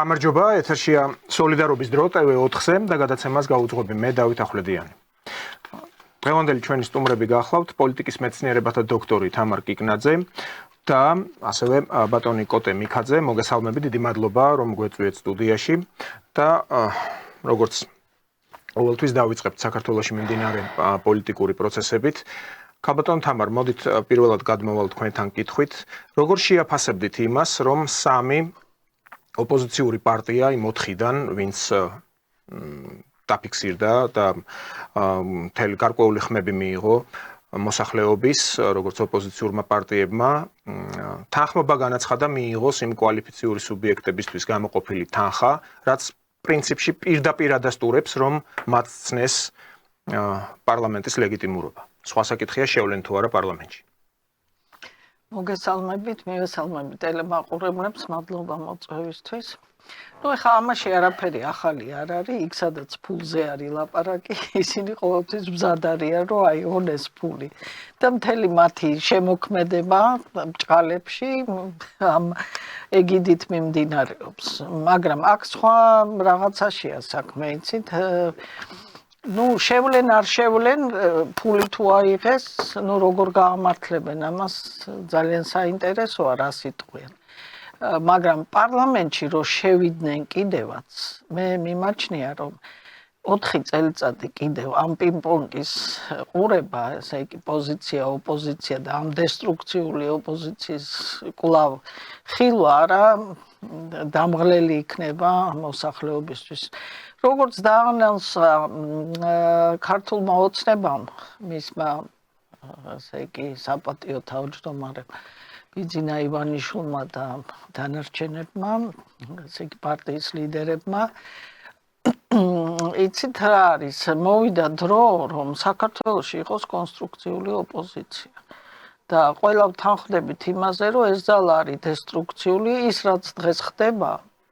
გამარჯობა, ეთერშია სოლიდარობის დრო TV4-ზე და გადაცემას გაუძღვები მე დავით ახვლედიანი. დღევანდელი ჩვენი სტუმრები გახლავთ პოლიტიკის მეცნიერებათა დოქტორი თამარ კიკნაძე და ასევე ბატონი კოტე მიქაძე. მოგესალმებით, დიდი მადლობა რომ გვეწვიეთ სტუდიაში და როგორც ყოველთვის დავიწყებთ საქართველოში მიმდინარე პოლიტიკური პროცესებით. ქალბატონ თამარ, მოდით პირველად გადმოვალთ თქვენთან კითხვით, როგორ შეაფასებდით იმას, რომ სამი ოპოზიციური პარტია იმ 4-დან, ვინც დაფიქსირდა და მთელი გარკვეული ხმები მიიღო მოსახლეობის, როგორც ოპოზიციურმა პარტიებმა, თანხმობა განაცხადა მიიღოს იმ კვალიფიციური სუბიექტებისთვის გამოყოფილი თანხა, რაც პრინციპში პირდაპირ ადასტურებს, რომ მათ ცნეს პარლამენტის ლეგიტიმურობა. სხვა საკითხია შევლენ თუ არა პარლამენტში. მოგესალმებით, მივესალმებით ტელემაყურებლებს, მადლობა მოწვევისთვის. ეხლა ამაში არაფერი ახალი არ არის, იქ სადაც ფულზე არის ლაპარაკი, ისინი ყოველთვის მზად არიან, რომ აიღონ ეს ფული. და მთელი მათი შემოქმედება ბჭყალებში ამ ეგიდით მიმდინარეობს. მაგრამ აქ სხვა რაღაცაშია საქმე, იცით? შევლენ არ შევლენ, ფული თუ აიღეს, როგორ გაამართლებენ ამას ძალიან საინტერესოა რა სიტყვიან. მაგრამ პარლამენტში რო შევიდნენ კიდევაც, მე მიმაჩნია რომ 4 წელიწადი კიდევ ამ პინგ-პონგის ყურება, ესე იგი პოზიცია, ოპოზიცია და ამ დესტრუქციული ოპოზიციის კვლავ ხილვა არა დამღლელი იქნება მოსახლეობისთვის. როგორც დაანონსა ქართულმა ოცნებამ, მისმა ესე იგი საპატიო თავმჯდომარემ ბიძინა ივანიშვილმა და დანარჩენებმა, ესე იგი პარტიის ლიდერებმა, იცით რა არის, მოვიდა დრო, რომ საქართველოში იყოს კონსტრუქციული ოპოზიცია. და ყველა ვთანხმდებით იმაზე, რომ ეს ძალა არის დესტრუქციული, ის რაც დღეს ხდება,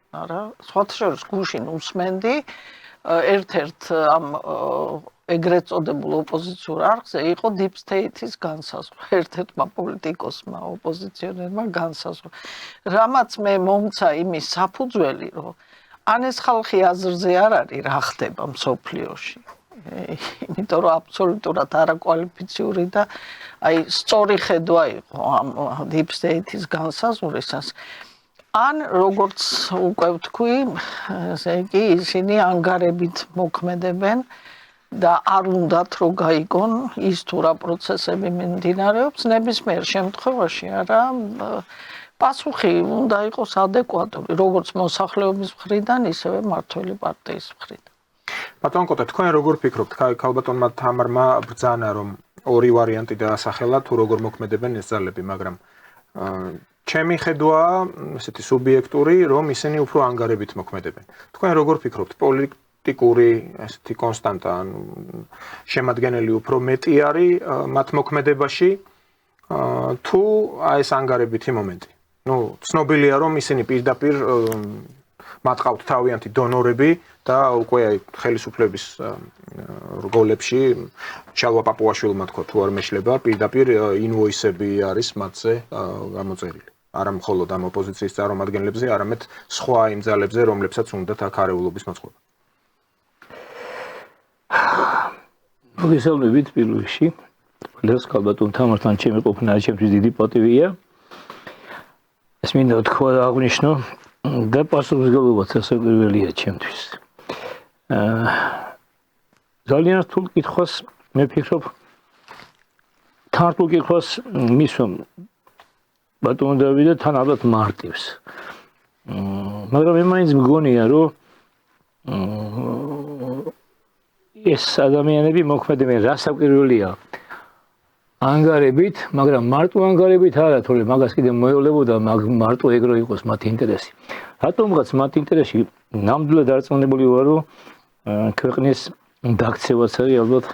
არა, სხვათა შორის გუშინ უსმენდი ერთ-ერთ ამ ეგრეთ წოდებულ ოპოზიციურ არხზე იყო deep state-ის განსაზღვრა, ერთ-ერთმა პოლიტიკოსმა, ოპოზიციონერმა განსაზღვრა. რამაც მე მომცა იმის საფუძველი, რომ ან ეს ხალხი აზრზე არ არის რა ხდება მსოფლიოში. იმიტომ რომ აბსოლუტურად არაკვალიფიციური და აი სწორი ხედვა იყო ამ deep state-ის განსაზღვრისას. ან როგორც უკვე ვთქვი, ესე იგი ისინი ანგარებით მოქმედებენ და არ უნდათ რომ გაიგონ ის თუ რა პროცესები მიმდინარეობს, ნებისმიერ შემთხვევაში არა პასუხი უნდა იყოს ადეკვატური, როგორც მოსახლეობის მხრიდან, ისევე მმართველი პარტიის მხრიდან. ბატონ კოტე, თქვენ როგორ ფიქრობთ, ქალბატონმა თამარმა ბრძანა რომ ორი ვარიანტი დაასახელა თუ როგორ მოქმედებენ ეს ძალები, მაგრამ ჩემი ხედვაა ესეთი სუბიექტური, რომ ისინი უფრო ანგარებით მოქმედებენ. თქვენ როგორ ფიქრობთ, პოლიტიკური ესეთი კონსტანტა, შემადგენელი უფრო მეტი არის მათ მოქმედებაში თუ ეს ანგარებითი მომენტი? ცნობილია რომ ისინი პირდაპირ მათ ყავთ თავიანთი დონორები და უკვე ხელისუფლების რგოლებში შალვა პაპუაშვილმა თქვა თუ არ მეშლება, პირდაპირ ინვოისები არის მათზე გამოწერილი. არა მხოლოდ ამ ოპოზიციის წარმომადგენლებზე, არამედ სხვა იმ ძალებზე, რომლებსაც უნდათ აქ არეულობის მოწყობა. მოგესალმებით პირველ რიგში. ყველას ქალბატონ თამართან ჩემი ყოფნა ჩემთვის დიდი პატივია. ეს მინდა თქვა და აღვნიშნო და პასუხისმგებლობაც ასე პირველია ჩემთვის. ძალიან რთულ კითხვას მე ფიქრობ, თან რთულ კითხვას მისვამ ბატონ დავიდა თან ალბათ მარტივს. მაგრამ მე მაინც მგონია რომ ეს ადამიანები მოქმედებენ რასაკვირველია ანგარებით, მაგრამ მარტო ანგარებით არა, თორე მაგას კიდე მოეოლებოდა მარტო ეგრო იყოს მათი ინტერესი. რატომღაც მათი ინტერესი ნამდვილად დარწმუნებული ვარ, რომ ქვეყნის დაქცევაც არის ალბათ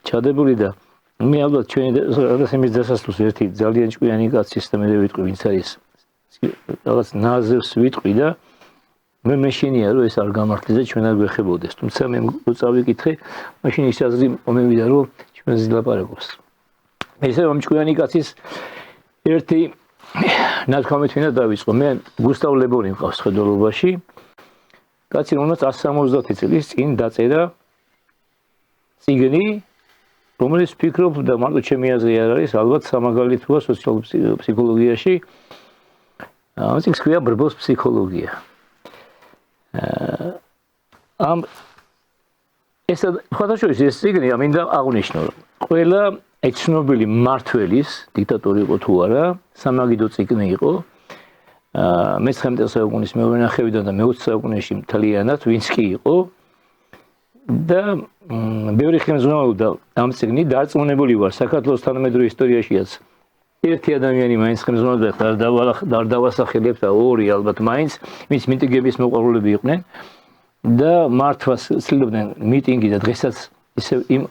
ჩადებული და მე ალბათ ჩვენი რასემის დასასრულს ერთი ძალიან ჭკვიანი კაცის და მე ვიტყვი, ვინც არის რაღაც ნაზევს ვიტყვი და მე მეშინია რომ ეს არ გამართლდეს და ჩვენ არ გვეხებოდეს. თუმცა მე წავიკითხე, მაშინ ის აზრი მომევიდა რომ ჩვენ ზილაპარაკობს. ესე რომ ჭკვიანი კაცის ერთი ნათქვამით მინდა დავიწყო. მე გუსტავ ლებონი მყავს ხედველობაში კაცი რომელსაც 170 წლის წინ დაწერა წიგნი, რომელიც ფიქრობ და მარტო ჩემი აზრი არ არის, ალბათ სამაგალითოა სოციალურ ფსიქოლოგიაში. ამ წიგნს ქვია ბრბოს ფსიქოლოგია. ეს ფოტოშოის ეს წიგნი ამინდა აღნიშნო, ყველა ცნობილი მმართველის დიქტატორი იყო თუ არა, სამაგიდო წიგნი იყო. მე-19 საუკუნის მეორე ნახევრიდან და მე-20 საუკუნეში მთლიანად ვინც კი იყო და ბევრი ხელმძღვანელობდა ამ წიგნი დარწმუნებული ვარ საქართველოს თანამედროვე ისტორიაშიაც ერთი ადამიანი მაინც ხელმძღვანელობდა და არ დავასახელებ და ორი ალბათ მაინც ვინც მიტინგების მოყვარულები იყვნენ და მართვას ცდილობდნენ მიტინგი და დღესაც ისე იმ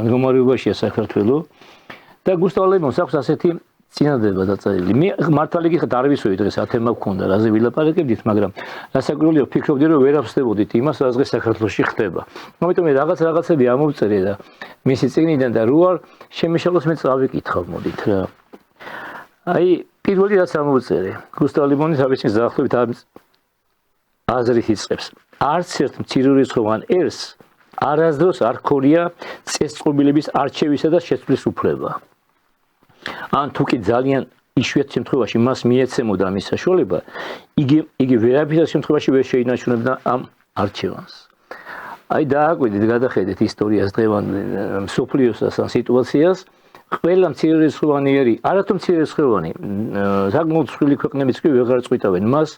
მდგომარეობაშია საქართველო და გუსტავ ლემონს აქვს ასეთი წინადადება დაწერილი. მე მართალი გიხდით არ ვისვევი დღეს ათემა გქონდა, რაზე ვილაპარაკებდით, მაგრამ რასაკვირველია ვფიქრობდი რომ ვერ ავსდებოდით იმას, რაც დღეს საქართველოში ხდება. ამიტომ მე რაღაცები ამოვწერე და მისი წიგნიდან და რო არ შემიშალოს მე წავიკითხავ მოდით რა. აი პირველი რაც ამოვწერე, გუსტავ ლემონი თავისი ზახლებით აზრით იწყებს. არც ერთ მცირერიცხოვან ერს არასდროს არ ქონია წესწყობილების არჩევისა და შეცვლის უფლება. ან თუ კი ძალიან იშვიათ შემთხვევაში მას მიეცემოდა მის საშუალება, იგი ვერაფერს შემთხვევაში ვერ შეინარჩუნებდა ამ არჩევანს. აი დააკვირდით, გადახედეთ ისტორიას დღევანდელ მსოფლიოსას ან სიტუაციას, ყველა მცირერიცხოვანი ერი, არათუ მცირერიცხოვანი, საკმაოდ მსხვილი ქვეყნებიც კი ვეღარ წვითავენ მას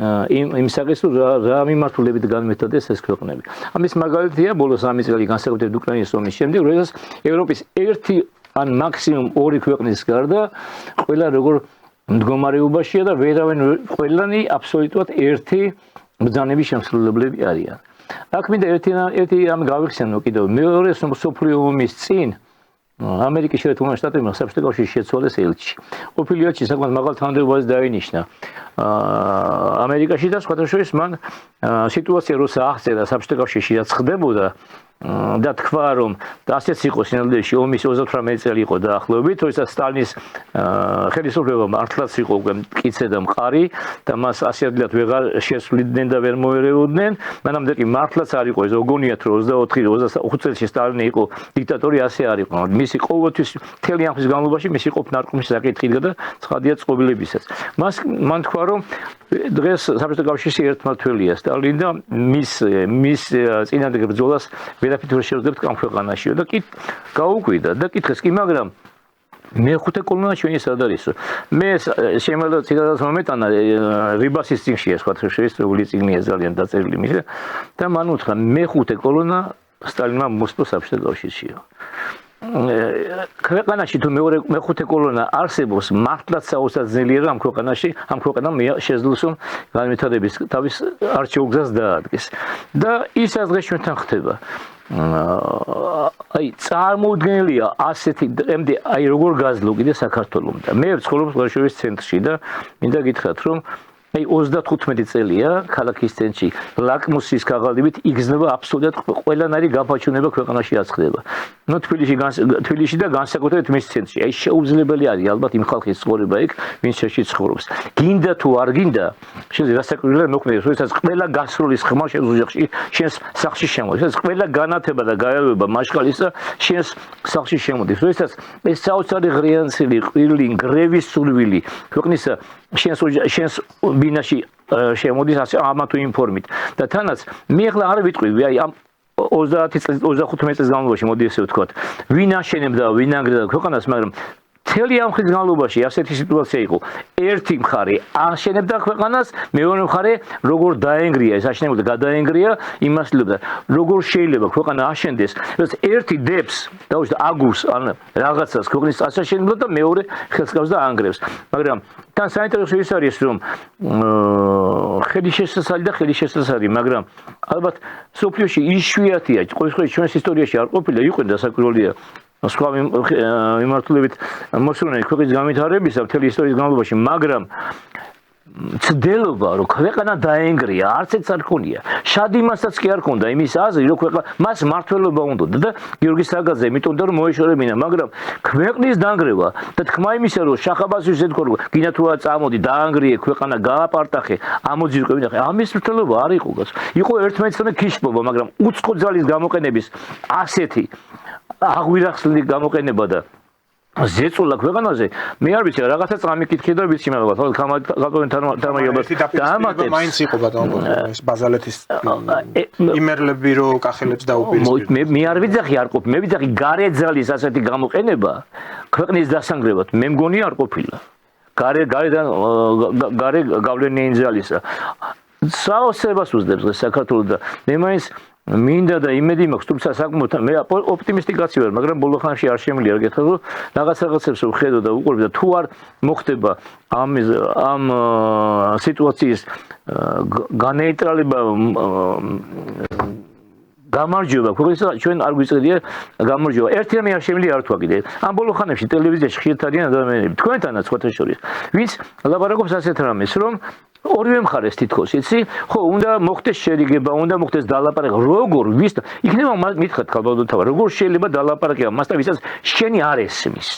იმ საკითხს რა მიმართულებით განმეთადეს ეს ქვეყნები. ამის მაგალითია ბოლოს 3 წელი განსაკუთრებით უკრაინის ომის შემდეგ, როდესაც ევროპის ერთი ან მაქსიმუმ ორი ქვეყნის გარდა ყველა როგორ მდგომარეობაშია და ვერავენ ყველანი აბსოლუტურად ერთი ბრძანების შემსრულებლები არიან. აქ მინდა ერთი რამ გავიხსენო კიდევ მეორე მსოფლიო ომის წინ ამერიკის შეერთებულმა შტატებმა საბჭოთა კავშირში შეცვალეს ელჩი. ყოფილი ელჩი საკმაოდ მაღალ თანამდებობაზე დაინიშნა ამერიკაში და სხვათა შორის მან სიტუაცია როცა აღწერა საბჭოთა კავშირში რაც ხდებოდა და თქვა რომ ასეც იყო სინამდვილეში ომის 38 წელი იყო დაახლოებით, როდესაც სტალინის ხელისუფლება მართლაც იყო უკვე მტკიცე და მყარი და მას ასე ადვილად ვეღარ შესვლიდნენ და ვერ მოერეოდნენ, მანამდე კი მართლაც არ იყო ეს ოგონიათ რომ 24-25 წელში სტალინი იყო დიქტატორი, ასე არ იყო. მისი ყოველთვის მთელი ამ ხნის განმავლობაში მისი ყოფნა არყმის საკითხი და ცხადია წყობილებისაც. მან თქვა რომ დღეს საბჭოთა კავშირში ერთმართველია სტალინი და მის წინადად ბრძოლას ვერაფრით ვერ შევძლებთ ამ ქვეყანაში და კი გაუკვირდა და კითხეს კი მაგრამ მეხუთე კოლონა ჩვენი სად არისო მე შემიძლია ციტატას მომეტანა რიბასის წიგნშია სხვათა შორის როგორი წიგნია ძალიან დაწერილი მისე და მან უთხრა მეხუთე კოლონა სტალინმა მოსპოს საბჭოთა კავშირშიო ქვეყანაში თუ მეხუთე კოლონა არსებობს მართლაც საოცრად ძნელია ამ ქვეყანაში ამ ქვეყანამ შეძლოს რომ განვითარების თავის არჩეულ გზას დაადგეს და ისაც დღეს ჩვენთან ხდება აი წარმოუდგენელია ასეთი დღემდე აი როგორ გაძლო კიდე საქართველოს და მე ვცხოვრობ ლაშოვის ცენტრში და მინდა გითხრათ რომ აი 35 წელია ქალაქის ცენტრში ლაკმუსის ქაღალდებით იგრძნობა აბსოლუტურად ყველანაირი გაფაჩუნება ქვეყანაში რაც ხდება. ნუ თბილისში და განსაკუთრებით მის ცენტრში. აი შეუძლებელი არის ალბათ იმ ხალხის ცხოვრება იქ, ვინც შეში ცხოვრობს. გინდა თუ არ გინდა, შეიძლება რასაკვირველია მოქმედებს, როდესაც ყველა გასროლის ხმა შენს ოჯახში, შენს სახლში შემოდის. როდესაც ყველა განათება და გაელვება მაშკალისა შენს სახლში შემოდის. როდესაც ეს საოცარი ღრიანცელი, ყვირლი, გრევის სურვილი ქვეყნისა შენს ბინაში შემოდის ასე ამა თუ იმ ფორმით და თანაც მე ახლა არ ვიტყვი აი ამ 30 წლის განმავლობაში მოდი ესე ვთქვათ ვინ აშენებდა ვინ ანგრევდა ქვეყანას მაგრამ მთელი ამ ხნის განმავლობაში ასეთი სიტუაცია იყო ერთი მხარე აშენებდა ქვეყანას მეორე მხარე როგორ დაენგრია ეს აშენებდა გადაენგრია იმასლობდა როგორ შეიძლება ქვეყანა აშენდეს რაც ერთი დებს დაუშვათ აგურს ან რაღაცას ქვეყნის აშენებდა და მეორე ხელს გავს და ანგრევს მაგრამ თან საინტერესო ის არის რომ ხელისშესაცალი და ხელისშესაცალი მაგრამ ალბათ სოფლიოში იშვიათია ყოველთვის ჩვენს ისტორიაში არ ყოფილა იყო დასაკვირველია სხვა მიმართულებით მოსურნელი ქვეყნის განვითარებისა მთელი ისტორიის განმავლობაში მაგრამ ცდელობა რომ ქვეყანა დაენგრია, არც ერთს არ ქონია. შადიმასაც კი არ ქონდა იმის აზრი, რომ ქვეყანა მას მართლობა უნდა და გიორგი საგაძე იმიტომ რომ მოეშორებინა, მაგრამ ქვეყნის დანგრევა და თქმა იმისა რომ შახაბასის ეთქვა რომ გინდა თუ არა წამოდი დაანგრიე ქვეყანა გააპარტახე, ამოძირკვე ვინახე, ამის მართლობა არ იყო გაც. იყო ერთმანეთთან ქიშპობა, მაგრამ უცხო ძალის გამოყენების ასეთი აღვირახსნილი გამოყენება და ზეწოლა ქვეყანაზე მე არ ვიცი რაღაცა წამიკითხე და ვიცი მაგრამ თამაშობად დამატებს მაინც იყო ბატონო ეს ბაზალეთის იმერლები რო კახელებს დაუპირისპირდა მე არ ვიძახი არ ყოფ მე ვიძახი გარე ძალის ასეთი გამოყენება ქვეყნის დასანგრევად მე მგონი არ ყოფილა გარე გავლენიანი ძალისა საოცრებას უძებს საქართველოს და მე მაინც მინდა და იმედი მაქვს თუმცა საკმაოდ მე ოპტიმისტი კაცი ვარ მაგრამ ბოლო ხანში არ შემიძლია არ გეთქვი რომ რაღაცებს ვხედო და უყურებ და თუ არ მოხდება ამ სიტუაციის განეიტრალება გამარჯვება ქვეყნის ჩვენ არ გვიწევია გამარჯვება ერთი რამე არ შემიძლია არ თქვა კიდე ამ ბოლო ხანებში ტელევიზიაში ხშირად არიან ადამიანები თქვენთანაც სხვათა შორის ვინც ლაპარაკობს ასეთ რამეს რომ ორივე მხარეს თითქოს იცი ხო უნდა მოხდეს შერიგება უნდა მოხდეს დალაპარაკება როგორ ვის იქნება მითხრათ ქალბატონთავა როგორ შეიძლება დალაპარაკება მასთან ვისაც შენი არ ესმის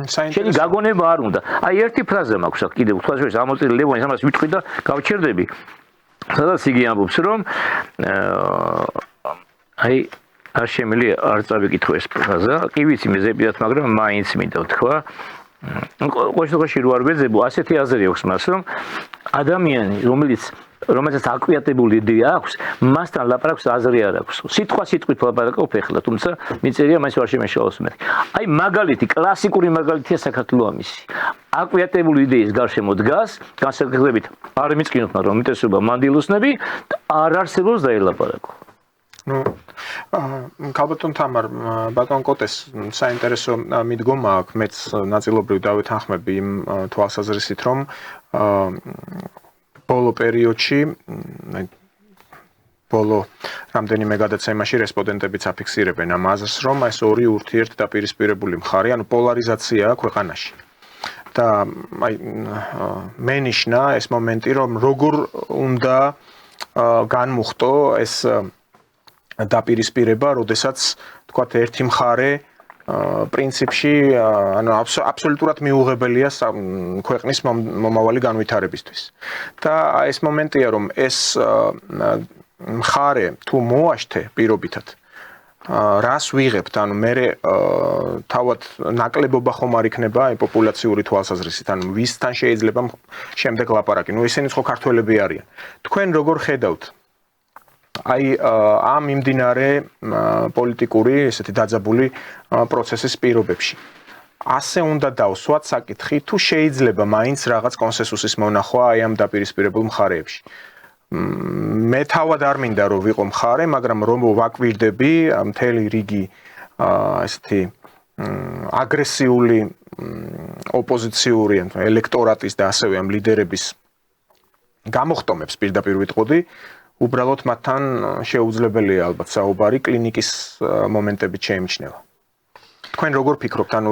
შენი გაგონება არ უნდა აი ერთი ფრაზა მაქვს აქ კიდევ თქვა შორის ამოწილი ლევონის ამას ვიტყვი და გავჩერდები სადაც იგი ამბობს რომ აი არ შემიძლია არ წავიკითხო ეს ფრაზა კი ვიცი მე ზებიათ მაგრამ მაინც მინდა ვთქვა ყოველშაბათში რო არ ვეძებო ასეთი აზრი აქვს მას რომ ადამიანი რომელსაც აკვიატებული იდეა აქვს მასთან ლაპარაკს აზრი არ აქვს სიტყვით ლაპარაკობ ეხლა თუმცა მიწერია მას ვარ შემეშალოს მე აი მაგალითი კლასიკური მაგალითია საქართველოს ამისი აკვიატებული იდეის გარშემო დგას განსაკუთრებით არ მიწყინოთ მაგრამ უმეტესობა მანდილოსნები არ არსებობს დაელაპარაკო ну ქალბატონ თამარ ბატონ კოტეს საინტერესო მიდგომა აქვს მეც ნაწილობრივ დავეთანხმები იმ თვალსაზრისით რომ ბოლო პერიოდში ბოლო რამდენიმე გადაცემაში რესპონდენტებიც აფიქსირებენ ამ აზრს რომ ეს ორი ურთიერთდაპირისპირებული მხარე ანუ პოლარიზაციაა ქვეყანაში და აი მენიშნა ეს მომენტი რომ როგორ უნდა განმუხტო ეს დაპირისპირება, როდესაც თქვათ ერთი მხარე პრინციპში ანუ აბსოლუტურად მიუღებელია ქვეყნის მომავალი განვითარებისთვის. და ეს მომენტია რომ ეს მხარე თუ მოაშთე პირობითად რას ვიღებთ, ანუ მე თავად ნაკლებობა ხომ არ იქნება აი პოპულაციური თვალსაზრისით, ანუ ვისთან შეიძლება შემდეგ ლაპარაკი. ნუ ესენი ხო ქართველები არიან. თქვენ როგორ ხედავთ აი ამ იმდინარე პოლიტიკური ესეთი დაძაბული პროცესის პირობებში ასე უნდა დავსვათ საკითხი თუ შეიძლება მაინც რაღაც კონსენსუსის მონახვა აი ამ დაპირისპირებულ მხარეებში მე თავად არ მინდა რომ ვიყო მხარე მაგრამ რომ ვაკვირდები მთელი რიგი ესეთი აგრესიული ოპოზიციური ელექტორატის და ასევე ამ ლიდერების გამოხტომებს პირდაპირ ვიტყოდი უბრალოდ მათთან შეუძლებელია ალბათ საუბარი კლინიკის მომენტებით შეიმჩნევა. თქვენ როგორ ფიქრობთ, ანუ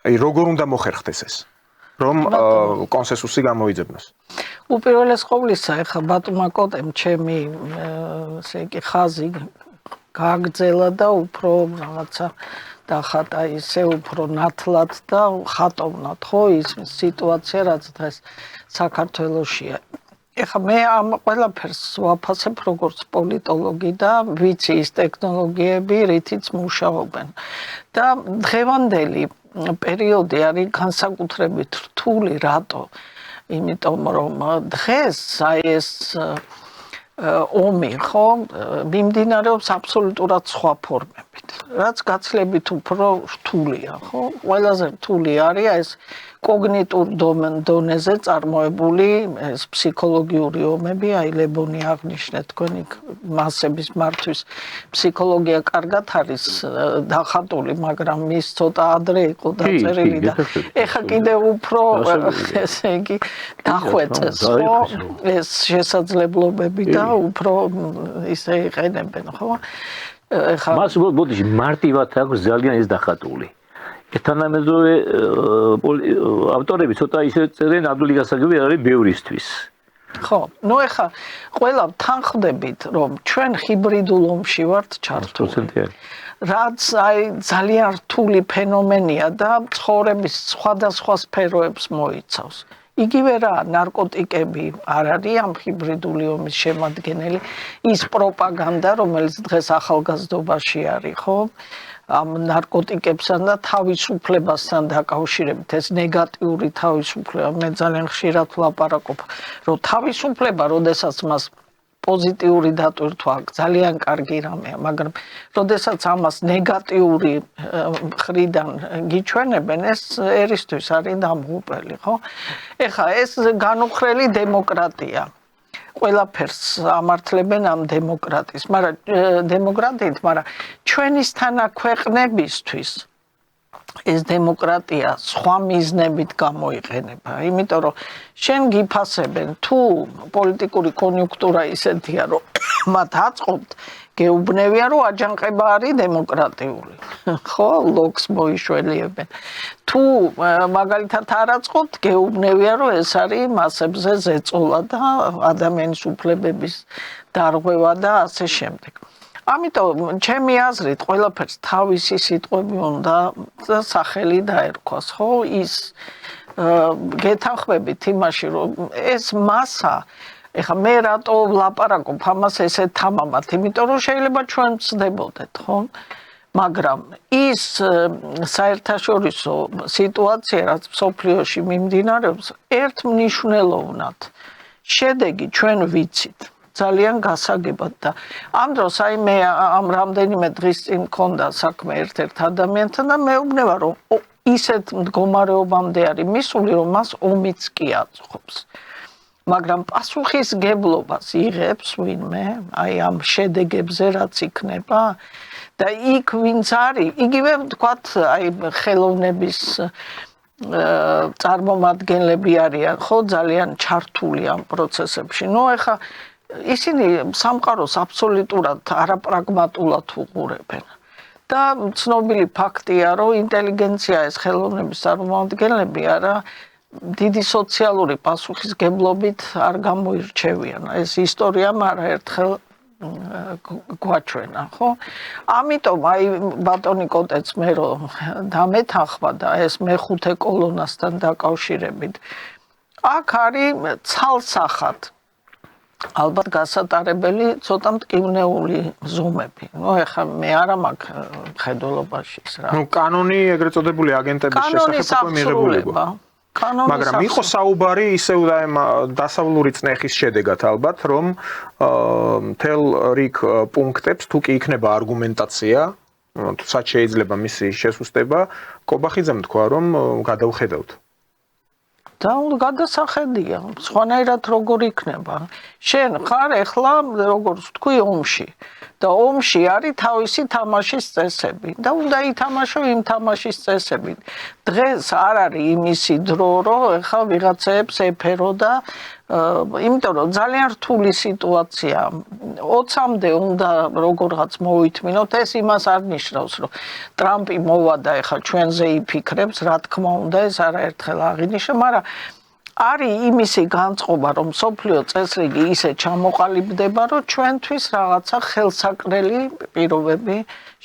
აი როგორ უნდა მოხერხდეს ეს? რომ კონსენსუსი გამოიძებნოს. უპირველეს ყოვლისა, ეხა ბატონმა კოტემ ჩემი ესე იგი ხაზი გააგრძელა და უფრო რაღაცა დახატა ისე უფრო ნათლად და ხატოვნად, ხო, ის სიტუაცია რაც დღეს საქართველოშია. ეხა მე ამ ყველაფერს ვაფასებ როგორც პოლიტოლოგი და ვიცი ის ტექნოლოგიები, რითიც მუშაობენ. და დღევანდელი პერიოდი არის განსაკუთრებით რთული, რატო? იმიტომ რომ დღეს აი ეს ომი ხო მიმდინარეობს აბსოლუტურად სხვა ფორმებით. რაც გაცილებით უფრო რთულია, ხო? ყველაზე რთული არის ეს კოგნიტურ დონეზე წარმოებული ეს ფსიქოლოგიური ომები, აი ლებონი აღნიშნე თქვენი მასების მართვის ფსიქოლოგია კარგად არის დახატული, მაგრამ ის ცოტა ადრე იყო დაწერილი და ეხა კიდევ უფრო ესე იგი დახვეწეს, ხო? ეს შესაძლებლობები და უფრო ისე იყენებენ, ხო? ეხა მას ბოდიში მარტივად აქვს ძალიან ის დახატული. თანამედროვე ავტორები ცოტა ისე წერენ ნამდვილი გასაგები არის ბევრისთვის. ხო, ნუ ეხა ყველა თანხმდებით, რომ ჩვენ ჰიბრიდულ ომში ვართ ჩართული. რაც აი ძალიან რთული ფენომენია და ცხოვრების სხვადასხვა სფეროებს მოიცავს. იგივე რა, ნარკოტიკები არ არის ამ ჰიბრიდული ომის შემადგენელი, ის პროპაგანდა, რომელიც დღეს ახალგაზრდობაში არის, ხო? ამ ნარკოტიკებსთან და თავისუფლებასთან დაკავშირებით ეს ნეგატიური თავისუფლება მე ძალიან ხშირად ვლაპარაკობ რომ თავისუფლება როდესაც მას პოზიტიური დატვირთვა ძალიან კარგი რამეა მაგრამ როდესაც ამას ნეგატიური მხრიდან გიჩვენებენ ეს ერისთვის არის დამღუპელი ხო ეხა ეს განუხრელი დემოკრატია ყველაფერს ამართლებენ ამ დემოკრატიის, მაგრამ ჩვენისთანა ქვეყნებისთვის ეს დემოკრატია სხვა მიზნებით გამოიყენება, იმიტომ რომ შენ გიფასებენ თუ პოლიტიკური კონიუნქტურა ისეთია, რომ მათ აწყობთ გეუბნევია რომ აჯანყება არის დემოკრატიული. ხო, ლოქს მოიშველიებენ. თუ მაგალითად არ აწყობთ, გეუბნევია რომ ეს არის მასებზე ზეწოლა და ადამიანის უფლებების დარღვევა და ასე შემდეგ. ამიტომ ჩემი აზრით ყველაფერს თავისი სიტყვები უნდა და სახელი დაერქვას, ხო? ის გეთანხმებით იმაში რომ ეს მასა ეხა მე რატო ვლაპარაკობ ამას ესე თამამად, იმიტომ რომ შეიძლება ჩვენ ვწდებოდეთ, ხო? მაგრამ ის საერთაშორისო სიტუაცია, რაც მსოფლიოში მიმდინარეობს, ერთმნიშვნელოვნად შედეგი ჩვენ ვიცით. ძალიან გასაგებად და ამ დროს აი მე ამ რამდენიმე დღის წინ მქონდა საქმე ერთ-ერთ ადამიანთან და მეუბნება რომ ისეთ მდგომარეობამდე არის მისული რომ მას ომიც კი აწყობს. მაგრამ პასუხისგებლობას იღებს ვინმე აი ამ შედეგებზე რაც იქნება და იქ ვინც არის იგივე ვთქვათ აი ხელოვნების წარმომადგენლები არიან ხო ძალიან ჩართული ამ პროცესებში. ნუ ეხა ისინი სამყაროს აბსოლუტურად არაპრაგმატულად უყურებენ. და ცნობილი ფაქტია, რომ ინტელიგენცია ეს ხელოვნების წარმომადგენლები არა დიდი სოციალური პასუხისგებლობით არ გამოირჩევიან. ეს ისტორიამ არაერთხელ გვაჩვენა, ხო? ამიტომ აი ბატონი კოტეც მე რომ დამეთანხმა და ეს მეხუთე კოლონასთან დაკავშირებით აქ არის ცალსახად ალბათ გასატარებელი ცოტა მტკივნეული ზომები. ნუ ეხლა მე არა მაქვს მხედველობაში ის რა. ნუ კანონი ეგრეთ წოდებული აგენტების შესახებ მიღებულება. მაგრამ იყო საუბარი ისევ დასავლური წნეხის შედეგად ალბათ, რომ მთელ რიგ პუნქტებს თუ კი იქნება არგუმენტაცია, თუმცა შეიძლება მისი შესუსტება, კობახიძემ თქვა, რომ გადავხედავთ. და გადასახედია, სხვანაირად როგორ იქნება. შენ ხარ ეხლა როგორც თქვი ომში და ომში არის თავისი თამაშის წესები და უნდა ითამაშო იმ თამაშის წესებით. დღეს არ არის იმისი დრო, რომ ეხლა ვიღაცებს ეფერო და იმიტომ რომ ძალიან რთული სიტუაცია 20-მდე უნდა როგორღაც მოვითმინოთ ეს იმას არ ნიშნავს რომ ტრამპი მოვადა ეხლა ჩვენზე იფიქრებს რა თქმა უნდა ეს არაერთხელ აღინიშნა მაგრამ არის იმისი განწყობა რომ სოფლიო წესრიგი ისე ჩამოყალიბდება რომ ჩვენთვის რაღაცა ხელსაყრელი პირობები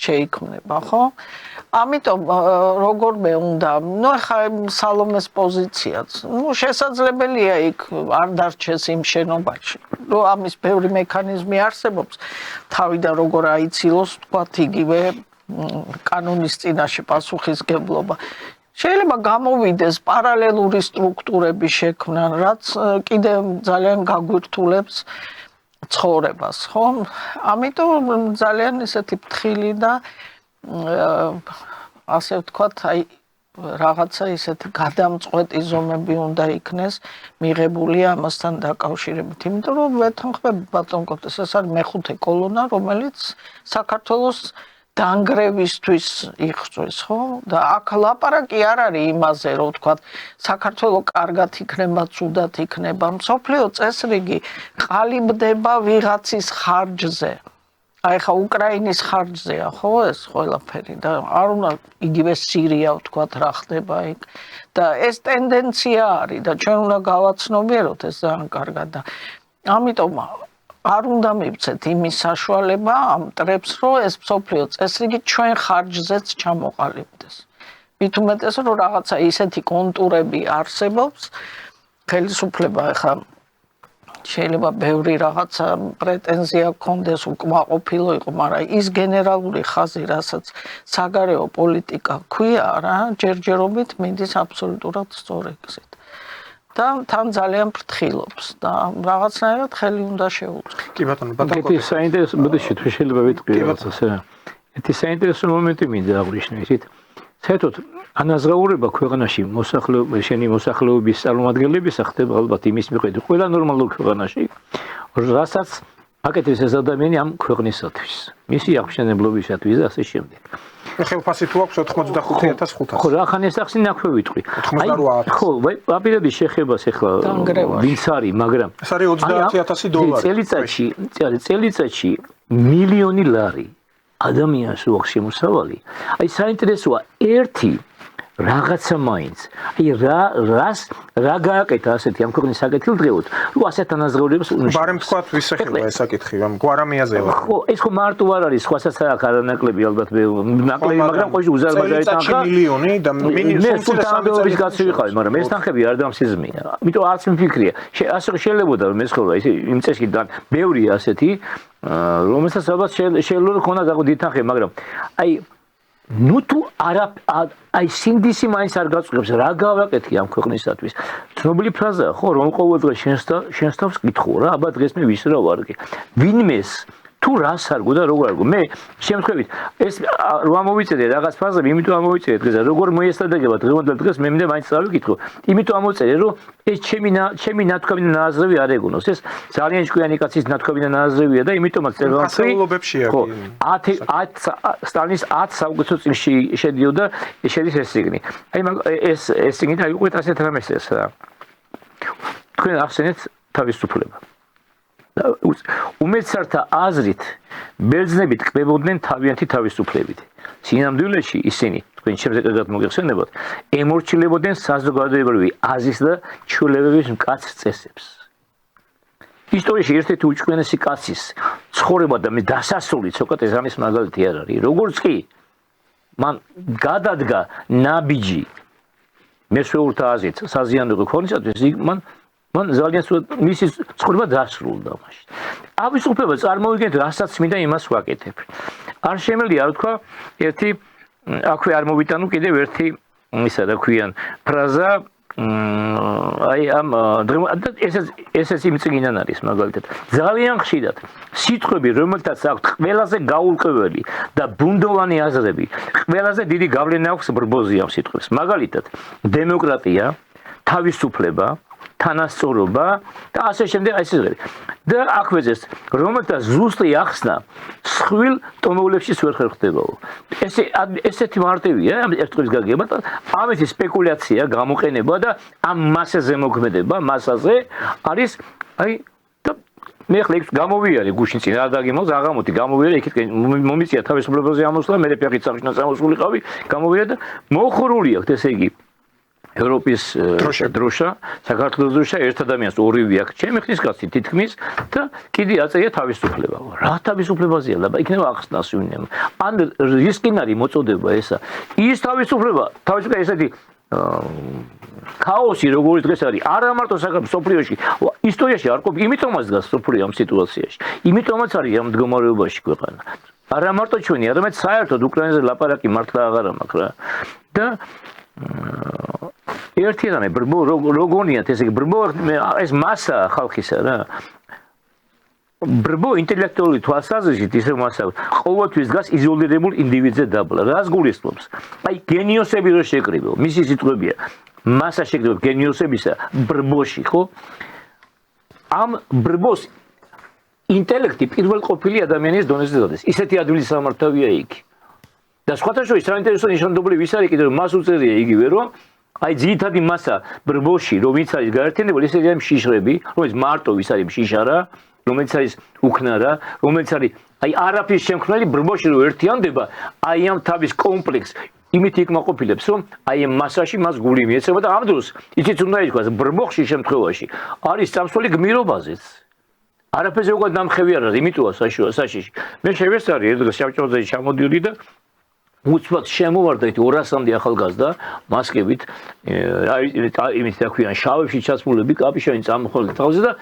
შეიქმნება ხო ამიტომ როგორმე უნდა ნუ ხა სალომეს პოზიციაც ნუ შესაძლებელია იქ არ დარჩეს იმ შენობაში რომ ამის ბევრი მექანიზმი არსებობს თავიდან როგორ აიცილოს თქვათ იგივე კანონის წინაშე პასუხისგებლობა შეიძლება გამოვიდეს პარალელური სტრუქტურების შექმნა რაც კიდევ ძალიან გაგვირთულებს ცხოვრებას ხო ამიტომ ძალიან ისეთი ფრთხილი და ასე ვთქვათ, აი რაღაცა ისეთი გადამწყვეტი ზომები უნდა იქნეს მიღებული ამასთან დაკავშირებით. იმიტომ რომ ვეთანხმები ბატონ კოტეს, ეს არის მეხუთე კოლონა, რომელიც საქართველოს დანგრევისთვის იღწვეს, ხო? და აქ ლაპარაკი არ არის იმაზე, რომ ვთქვათ, საქართველო კარგად იქნება, ცუდად იქნება, მსოფლიო წესრიგი ყალიბდება ვიღაცის ხარჯზე. აი ხა უკრაინის ხარჯზეა ხო ეს ყველაფერი და არ უნდა იგივე სირია ვთქვათ რა ხდება იქ და ეს ტენდენცია არის და ჩვენ უნდა გავაცნობიეროთ ეს ძალიან კარგად და ამიტომ არ უნდა მივცეთ იმის საშუალება ამ ტრებს რომ ეს მსოფლიო წესრიგი ჩვენ ხარჯზეც ჩამოყალიბდეს მით უმეტეს რომ რაღაცა ისეთი კონტურები არსებობს ხელისუფლება ხა შეიძლება ბევრი რაღაცა პრეტენზია გქონდეს უკმაყოფილო იყო, მაგრამ ის გენერალური ხაზი, რასაც საგარეო პოლიტიკა ქვია რა, ჯერჯერობით მიდის აბსოლუტურად სწორ ეგზით. და თან ძალიან ფრთხილობს და რაღაცნაირად ხელი უნდა შეუწყოს. კი ბატონო, ეს საინტერესო ბოდიში თუ შეიძლება ვიტყვი რაღაცას რა. ეს საინტერესო მომენტი მინდა აღვნიშნო ისეთ. საერთოდ ანაზღაურება ქვეყანაში მოსახლეობის წარმომადგენლების ხდება ალბათ იმის მიხედვით ყველა ნორმალურ ქვეყანაში რასაც აკეთებს ეს ადამიანი ამ ქვეყნისათვის მისი აღმშენებლობისათვის და ასე შემდეგ. ხელფასი თუ აქვს 85500. ხო, რა ხან ეს ახსნი ნაქვე ვიტყვი. 88,000. ხო, აპირების შეხებას ახლა ვინც არის, მაგრამ ეს არის $30,000. წელიწადში მილიონი ლარი ადამიანს უაქვს შემოსავალი. აი საინტერესოა ერთი რაღაცა მაინც. აი რა გააკეთა ასეთი ამ ქვეყნის საკეთილდღეოდ, რომ ასეთ ანაზღაურებას უნიშნავს. ბარემ თქვა ვისახება ეს საკითხი, ამ გვარამიაზელა. ხო, ეს ხო მარტო არ არის, სხვასაც აქვს არანაკლები ალბათ ნაკლები, მაგრამ ყოში უზარმაზარი თანხა. მილიონი და მინიმუმ სამწუხაროდ გაცივიყავი, მაგრამ ეს თანხები არ დამსიზმია. ამიტომ არც მიფიქრია. ასე შეიძლება რომ ეს ხოლმე იმ წესიდან ბევრია ასეთი, რომელსაც ალბათ შეიძლება ქონდა დაგო დიდთანხები, მაგრამ აი ნუ თუ აი სინდისი მაინც არ გაწყვეტს რა გავაკეთე ამ ქვეყნისათვის. ცნობილი ფრაზაა ხო, რომ ყოველ დღე შენს თავს კითხო რა, აბა დღეს მე ვის რა ვარგე. ვინმეს თუ რას არგო და როგორ არგო. მე შემთხვევით ეს რო ამოვიწერე რაღაც ფრაზები, იმიტომ ამოვიწერე დღეს როგორ მოესადაგება დღევანდელ დღეს მე მინდა მაინც წავიკითხო. იმიტომ ამოვიწერე რომ ეს ჩემი ნათქვამი და ნააზრევი არ ეგონოს. ეს ძალიან ჭკვიანი კაცის ნათქვამი და ნააზრევია და იმიტომაც წერვანში ხო 10 სტალინის 10 საუკეთესო წიგნში შედიოდა შედის ეს წიგნი. აი ეს წიგნი და უყურეთ ასეთ რამეს ეს რა. თქვენ ახსენეთ თავისუფლება. უმეცართა აზრით ბერძნები ტკბებოდნენ თავიანთი თავისუფლებით. სინამდვილეში ისინი თქვენ შემდეგად მოგეხსენებათ, ემორჩილებოდნენ საზოგადოებრივი აზრის და ჩვეულებების მკაცრ წესებს. ისტორიაში ერთ-ერთი უჩვენესი კაცის ცხოვრება და მე დასასრული სოკრატეს ამის მაგალითი არ არის. როგორც კი მან გადადგა ნაბიჯი მესვეურთა აზრით საზიანო ქონისათვის, მან ძალიან მისი ცხოვრება დასრულდა მაშინ. ავისუფლება წარმოვიდგენთ, რასაც მინდა იმას ვაკეთებ. არ შემელია რა თქვა, ერთი აქვე არ მოვიტანო კიდევ ერთი ისა რა ქვიან ფრაზა აი ამ ესეც იმ წიგნიდან არის მაგალითად. ძალიან ხშირად სიტყვები, რომელთაც აქვს ყველაზე გაურკვეველი და ბუნდოვანი აზრები, ყველაზე დიდი გავლენა აქვს ბრბოზე ამ სიტყვებს. მაგალითად, დემოკრატია, თავისუფლება, თანასწორობა და ასე შემდეგ აი ეს და აქვეძეს რომელთა ზუსტი ახსნა სხვილ ტომეულებში ვერ ხდებაო ესეთი მარტივია ერთდღის გაგება და ამეთი სპეკულაცია გამოყენება და ამ მასაზე მოქმედება მასაზე არის აი და მე ხლექ გამოვიარე გუშინ წინ არ დაგიმოს აღამოთი გამოვიარე იქით მომიწია თავისუფლებაზე ამოსვლა მე ფეხით სამშობლოში წამოსულიყავი გამოვიარე და მოხურული აქვს ესე იგი ევროპის დროშა, საქართველოს დროშა ერთ ადამიანს ორივე აქვს. ჩემი ხნის კაცი თითქმის და კიდე აწერია თავისუფლება. რა თავისუფლებაზეა? და იქნება ახსნას ვინმე. ან რისკინარი მოწოდება ესა. ის თავისუფლება ესეთი ქაოსი როგორი დღეს არის. არა მარტო საქართველოში, ისტორიაში არ ყოფილი, იმიტომაც დგას სოფლიო ამ სიტუაციაში. იმიტომაც არის ამ მდგომარეობაში ქვეყანა. არა მარტო ჩვენი, არამედ საერთოდ უკრაინაზე ლაპარაკი მართლა აღარ მაქვს რა. და ერთი რამე ბრბო როგორია ესე იგი ბრბო ეს მასა ხალხისა რა ბრბო ინტელექტუალური თვალსაზრისით ისე მასა ყოველთვის დგას იზოლირებულ ინდივიდზე დაბლა რას გულისხმობს აი გენიოსები რო შეკრიბო მისი სიტყვებია მასა შეკრიბო გენიოსებისა ბრბოში ხო ამ ბრბოს ინტელექტი პირველ ყოფილი ადამიანის დონეზე დადეს ისეთი ადვილი სამართავია იქ და სხვათა შორის საინტერესო ნიშანდობლები ის არის კიდე რომ მას უწერია იგივე რომ აი ძირითადი მასა ბრბოში რომელიც არის გაერთიანებული ეს არის შიშრები რომელიც მარტო ვის არის შიშა რა რომელიც არის უქნა რა რომელიც არის აი არაფრის შემქმნელი ბრბოში რო ერთიანდება აი ამ თავის კომპლექს იმით იკმაყოფილებს რომ აი ამ მასაში მას გული მიეცება და ამ დროს იცით უნდა ითქვას ბრბოში შემთხვევაში არის წამსველი გმირობაზეც არაფერზე უკვე დამხევი არ არის იმიტოა საშიში მე შევესწარი ერთ დღეს შავჭოზე ჩამოდიოდი და უცბად შემოვარდა ით 200-მდე ახალგაზრდა მასკებით იმით დაქვიან შავებში ჩასმულები კაპიშანი წამოხოლდა თავზე და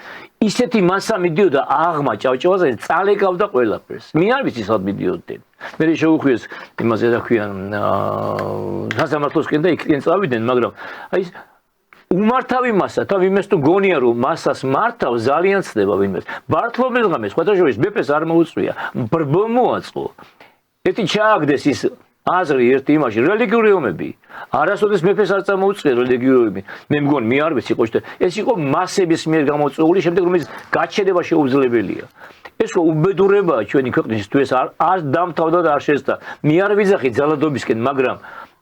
ისეთი მასა მიდიოდა აღმა ჭავჭავაზე წალეკავდა ყველაფერს მე არ ვიცი სად მიდიოდნენ მე შეუხვიეს იმაზე დაქვიან სასამართლოსკენ და იქიდან წავიდნენ მაგრამ აი უმართავი მასა და ვინმეს თუ გონია რომ მასას მართავ ძალიან ცდება ვინმეს ბართლომეს ღამეს სხვადასხვა მეფეს არ მოუწვია ბრბო მოაწყო ეთი ჩააგდეს ის აზრი ერთი იმაში რელიგიური ომები არასოდეს მეფეს არ წამოუწია რელიგიური მე მგონი მე არ ვიცი ყოჩდა ეს იყო მასების მიერ გამოწვეული შემდეგ რომელიც გაჩედება შეუძლებელია ეს უბედურებაა ჩვენი ქვეყნის თუ ეს არ დამთავრდა და არ შეესწა მე არ ვიძახი ძალადობისკენ მაგრამ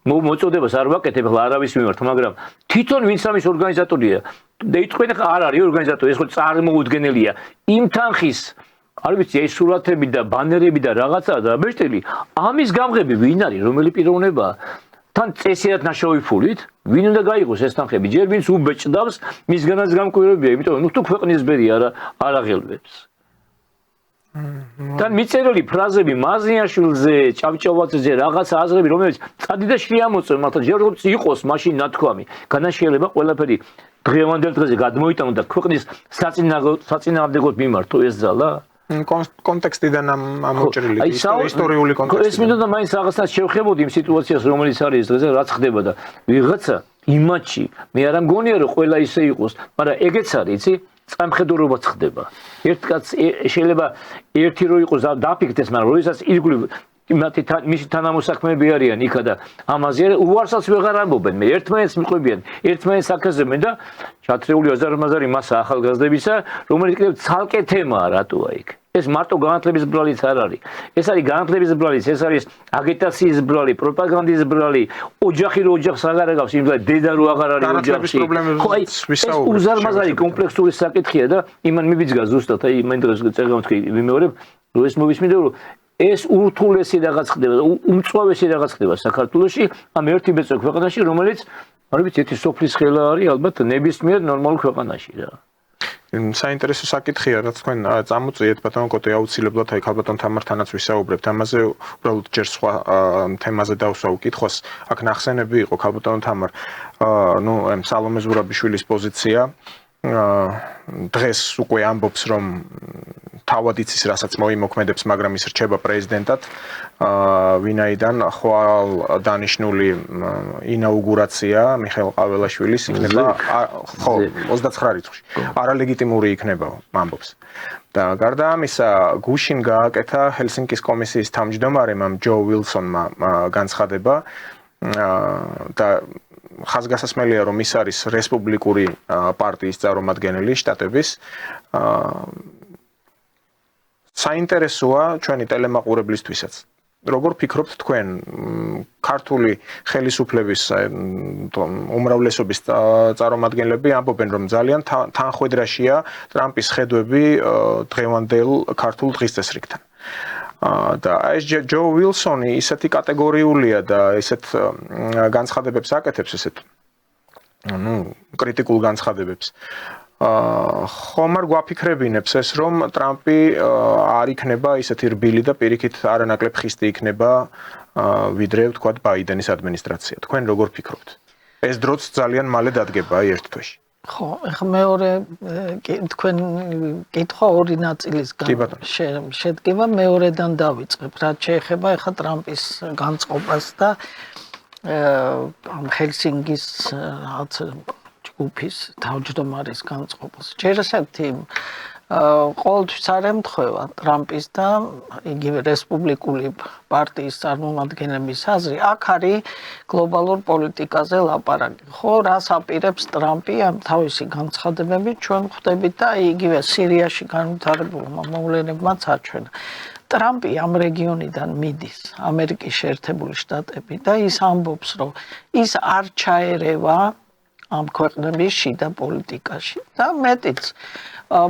მოწოდებას არ ვაკეთებ ახლა არავის მიმართ მაგრამ თვითონ ვინც ამის ორგანიზატორია და იტყვენ ახლა არ არის ორგანიზატორი ეს ხო წარმოუდგენელია იმ თანხის არ ვიცი ეს სურათები და ბანერები და რაღაცა და ბეჭდელი ამის გამღები ვინ არის რომელი პიროვნებაა თან წესიათ ნაშოვი ფულით ვინ უნდა გაიღოს ეს თანხები ჯერ ვინც უბეჭდავს მისგანაც გამკვირვებია იმიტომ რომ თუ ქვეყნის ბერი არ აღელვებს თან მიწერილი ფრაზები მაზნიაშვილზე ჭავჭავაძეზე რაღაც აზრები რომელიც წადი და შეამოწმე მაგრამ ჯერ როგორც იყოს მაშინ ნათქვამი განაშიელება ყველაფერი დღევანდელ დღეზე გადმოიტანო და ქვეყნის საწინააღმდეგოდ მიმართო ეს ძალა კონტექსტიდან ამოჭრილი ისტორიული კონტექსტი ეს მინდოდა მაინც რაღაცას შევხებოდი იმ სიტუაციას რომელიც არის დღეზე რაც ხდება და ვიღაცა იმათში მე არ მგონია რომ ყველა ისე იყოს მაგრამ ეგეც არის იცი წამხედურობაც ხდება ერთ კაც შეიძლება ერთი რო იყოს დაფიქდეს მაგრამ როდესაც ირგვლივ მისი თანამოსაქმეები არიან იქა და ამაზე უარსაც ვეღარ ამბობენ მე ერთმანეთს მიყვებიან ერთმანეთს აკაზებენ და ჩათრეული აზარმაზარი მასა ახალგაზრდებისა რომელიც კიდევ ცალკე თემაა რატოა იქ ეს მარტო განათლების ბრალიც არ არის ეს არის განათლების ბრალიც ეს არის აგიტაციის ბრალი პროპაგანდის ბრალი ოჯახი რო ოჯახს აღარ აგავს იმდა დედა რო აღარ არის ოჯახში ხო აი ეს უზარმაზარი კომპლექსური საკითხია და იმან მიბიძგა ზუსტად აი მე დღეს წერგამთქი ვიმეორებ რომ ეს მოვისმინე რომ ეს ურთულესი რაღაც ხდება უმწვავესი რაღაც ხდება საქართველოში ამ ერთი ბეწვ ქვეყანაში რომელიც არ ვიცი ერთი სოფლის ხელა არის ალბათ ნებისმიერ ნორმალურ ქვეყანაში რა საინტერესო საკითხია რაც თქვენ წამოწიეთ ბატონო კოტე აუცილებლად აი ქალბატონ თამართანაც ვისაუბრებთ ამაზე უბრალოდ ჯერ სხვა თემაზე დავსვა უკითხოს აქ ნახსენები იყო ქალბატონ თამარ ნუ სალომე ზურაბიშვილის პოზიცია დღეს უკვე ამბობს რომ თავად იცის რასაც მოიმოქმედებს მაგრამ ის რჩება პრეზიდენტად ვინაიდან ხვალ დანიშნული ინაუგურაცია მიხეილ ყაველაშვილის იქნება ხო 29 რიცხვში არალეგიტიმური იქნება ამბობს და გარდა ამისა გუშინ გააკეთა ჰელსინკის კომისიის თავმჯდომარემ ჯო ვილსონმა განცხადება და ხაზგასასმელია რომ ის არის რესპუბლიკური პარტიის წარმომადგენელი შტატების საინტერესოა ჩვენი ტელემაყურებლისთვისაც როგორ ფიქრობთ თქვენ ქართული ხელისუფლების უმრავლესობის წარმომადგენლები ამბობენ რომ ძალიან თანხვედრაშია ტრამპის ხედვები დღევანდელ ქართულ დღესდღეობასთან და ეს ჯო ვილსონი ისეთი კატეგორიულია და ისეთ განცხადებებს აკეთებს ესეთ ნუ კრიტიკულ განცხადებებს ხომ არ გვაფიქრებინებს ეს რომ ტრამპი არ იქნება ისეთი რბილი და პირიქით არანაკლებ ხისტი იქნება ვიდრე ვთქვათ ბაიდენის ადმინისტრაცია თქვენ როგორ ფიქრობთ ეს დროც ძალიან მალე დადგება ერთ თვეში ხო ეხლა მეორე თქვენ კითხვა ორი ნაწილისგან შედგება მეორედან დავიწყებ რაც შეეხება ეხლა ტრამპის განწყობას და ჰელსინკის ჯგუფის თავმჯდომარის განწყობას ჯერ ესეთი ყოველთვის არ ემთხვევა ტრამპის და იგივე რესპუბლიკური პარტიის წარმომადგენლების აზრი აქ არის გლობალურ პოლიტიკაზე ლაპარაკი ხო რას აპირებს ტრამპი ამ თავისი განცხადებებით ჩვენ ხვდებით და იგივე სირიაში განვითარებულმა მოვლენებმაც აჩვენა ტრამპი ამ რეგიონიდან მიდის, ამერიკის შეერთებული შტატები და ის ამბობს, რომ ის არ ჩაერევა ამ ქვეყნების შიდა პოლიტიკაში და მეტიც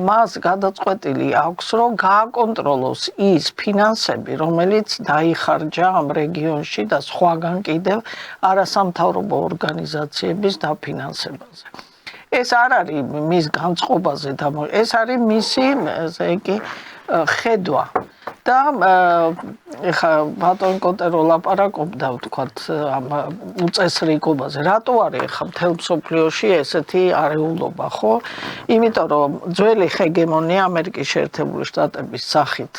მას გადაწყვეტილი აქვს, რომ გააკონტროლოს ის ფინანსები, რომელიც დაიხარჯა ამ რეგიონში და სხვაგან კიდევ არასამთავრობო ორგანიზაციების დაფინანსებაზე. ეს არ არის მის განწყობაზე და ეს არის მისი ესე იგი ხედვა და ეხა ბატონ კოტერო ლაპარაკობდა ვთქვათ ამ უწესრიგობაზე. რატო არის ეხა მთელ მსოფლიოში ესეთი არეულობა, ხო? იმიტომ რომ ძველი ჰეგემონია ამერიკის შეერთებული შტატების სახით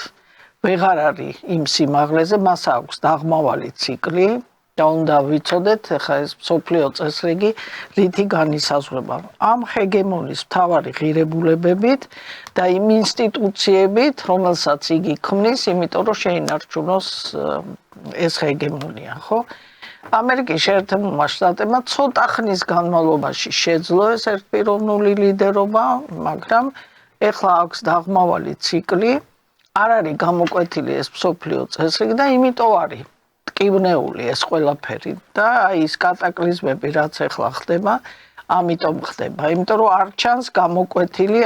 ვეღარ არის იმ სიმაღლეზე, მას აქვს დაღმავალი ციკლი და უნდა ვიცოდეთ ეხა ეს მსოფლიო წესრიგი რითი განისაზღვრება. ამ ჰეგემონის მთავარი ღირებულებებით და იმ ინსტიტუციებით, რომელსაც იგი ქმნის, იმიტომ რომ შეინარჩუნოს ეს ჰეგემონია, ხო? ამერიკის შეერთებულმა შტატებმა ცოტა ხნის განმავლობაში შეძლო ეს ერთპიროვნული ლიდერობა, მაგრამ ეხლა აქვს დაღმავალი ციკლი, არ არის გამოკვეთილი ეს მსოფლიო წესრიგი და იმიტომ არის ტკივნეული ეს ყველაფერი და ის კატაკლიზმები რაც ეხლა ხდება, ამიტომ ხდება, იმიტომ რომ არ ჩანს გამოკვეთილი,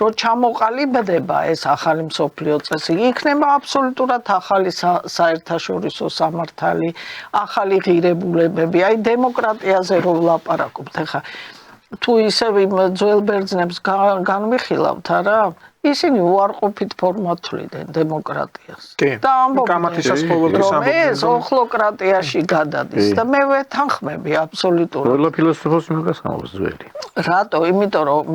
რომ ჩამოყალიბდება ეს ახალი მსოფლიო წესრიგი, იქნება აბსოლუტურად ახალი საერთაშორისო სამართალი, ახალი ღირებულებები, დემოკრატიაზე რო ვლაპარაკობთ, ეხლა თუ ისევ იმ ძველ ბერძნებს განვიხილავთ, არა? ისინი უარყოფით ფორმატვლიდნენ დემოკრატიას. და ამბობდნენ, რომ ეს ოხლოკრატიაში გადადის და მე ვეთანხმები აბსოლუტურად. ყველა ფილოსოფოსი მაგას ამბობს ძველი. რატო? იმიტომ რომ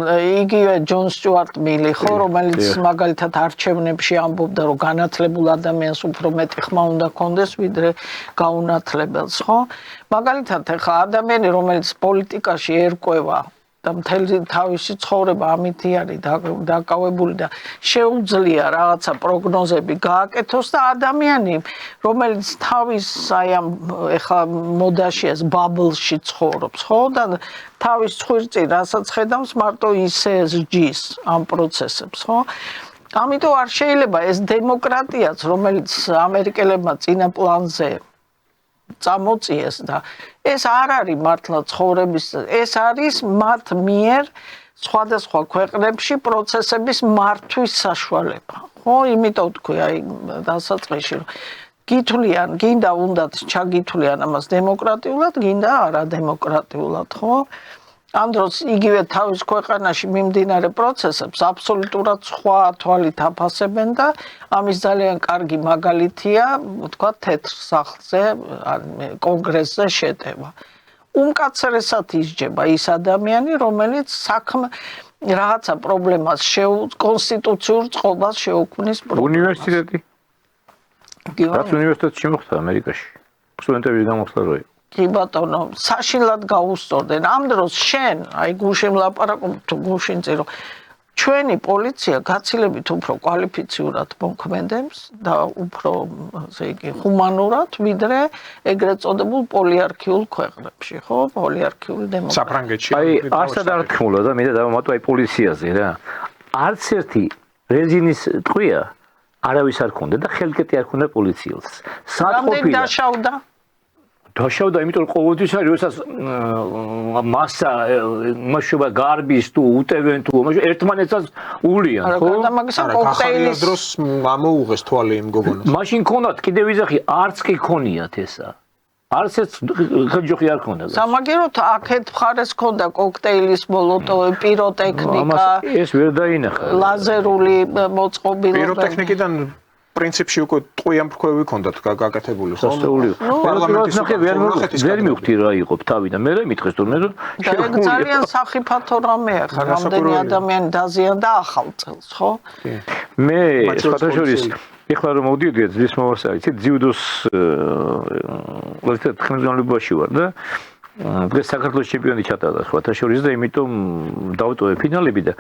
იგივე ჯონ სტიუარტ მილი ხო, რომელიც მაგალითად არჩევნებში ამბობდა, რომ განათლებულ ადამიანს უფრო მეტი ხმა უნდა ქონდეს, ვიდრე გაუნათლებელს, ხო? მაგალითად ეხლა ადამიანი, რომელიც პოლიტიკაში ერკვევა და მთელი თავისი ცხოვრება ამითი არის დაკავებული და შეუძლია რაღაცა პროგნოზები გააკეთოს და ადამიანი, რომელიც თავის ამ ეხლა მოდაში ეს ბაბლში ცხოვრობს, ხო? და თავის ხვირწინ რასაც ხედავს, მარტო ისე ზჯის ამ პროცესებს, ხო? ამიტომ არ შეიძლება ეს დემოკრატიაც, რომელიც ამერიკელებმა წინა პლანზე წამოწიეს და ეს არ არის მართლა ცხოვრების, ეს არის მათ მიერ სხვადასხვა ქვეყნებში პროცესების მართვის საშუალება. ხო, იმიტომ თქვი აი დასაწყისში რომ გითვლიან, გინდა უნდათ ჩაგითვლიან ამას დემოკრატიულად, გინდა არადემოკრატიულად, ხო? ამ დროს იგივე თავის ქვეყანაში მიმდინარე პროცესებს აბსოლუტურად სხვა თვალით აფასებენ და ამის ძალიან კარგი მაგალითია, ვთქვათ, თეთრ სახლზე, კონგრესზე შეტევა. უმკაცრესად ისჯება ის ადამიანი, რომელიც რაღაცა პრობლემას კონსტიტუციურ წყობას შეუქმნის პრობლემას. უნივერსიტეტი? რაც უნივერსიტეტში მოხდა ამერიკაში. სტუდენტების გამოსვლა რო იყო. კი ბატონო, საშინლად გაუსწორდნენ. ამ დროს შენ, აი გუშინ ლაპარაკობ თუ გუშინ წერო, ჩვენი პოლიცია გაცილებით უფრო კვალიფიციურად მოქმედებს და უფრო, ასე იგი, ჰუმანურად, ვიდრე ეგრეთ წოდებულ პოლიარქიულ ქვეყნებში, ხო? პოლიარქიული დემოკრატია. საფრანგეთში. აი, არსად არ თქმულა და მე დავამატო აი პოლიციაზე რა. არც ერთი რეზინის ტყვია არავის არ ქონდა და ხელკეტი არ ქონდა პოლიციელს. რამდენი დაშავდა? დაშავდა, იმიტომ რომ ყოველთვის არის, როდესაც მასა მაშობა გარბის თუ უტევენ თუ ერთმანეთსაც ულიან, ხო? და მაგისა კოქტეილის დროს ამოუღეს თვალი იმ გოგონას. მაშინ ქონდათ კიდევ ვიზახი, არც კი ქონიათ ესა. არც ერთ ხეჯოხი არ ქონდა. სამაგეროთ აქეთ მხარეს ქონდა კოქტეილის მოლოტოვი, პიროტექნიკა. ეს ვერ დაინახა. ლაზერული მოწყობილობა. პიროტექნიკიდან პრინციპში უკვე ტყვიან ფრქვევი ქონდათ გაკეთებული, ხო? პარლამენტის ვერ მივხვდი რა იყო თავი და მე რა მითხეს თორემ რომ ძალიან სახიფათო რამეა ხა, რამდენი ადამიანი დაზიანდა ახალ წელს, ხო? მე სხვადასხვა ეხლა რომ მოვდიოდი ძის მოვასწარი, ძიუდოს ყველეთ ხმძანლებაში ვარ და დღეს საქართველოს ჩემპიონი ჩატარდა სხვადასხვა და იმიტომ დავტოვე ფინალები და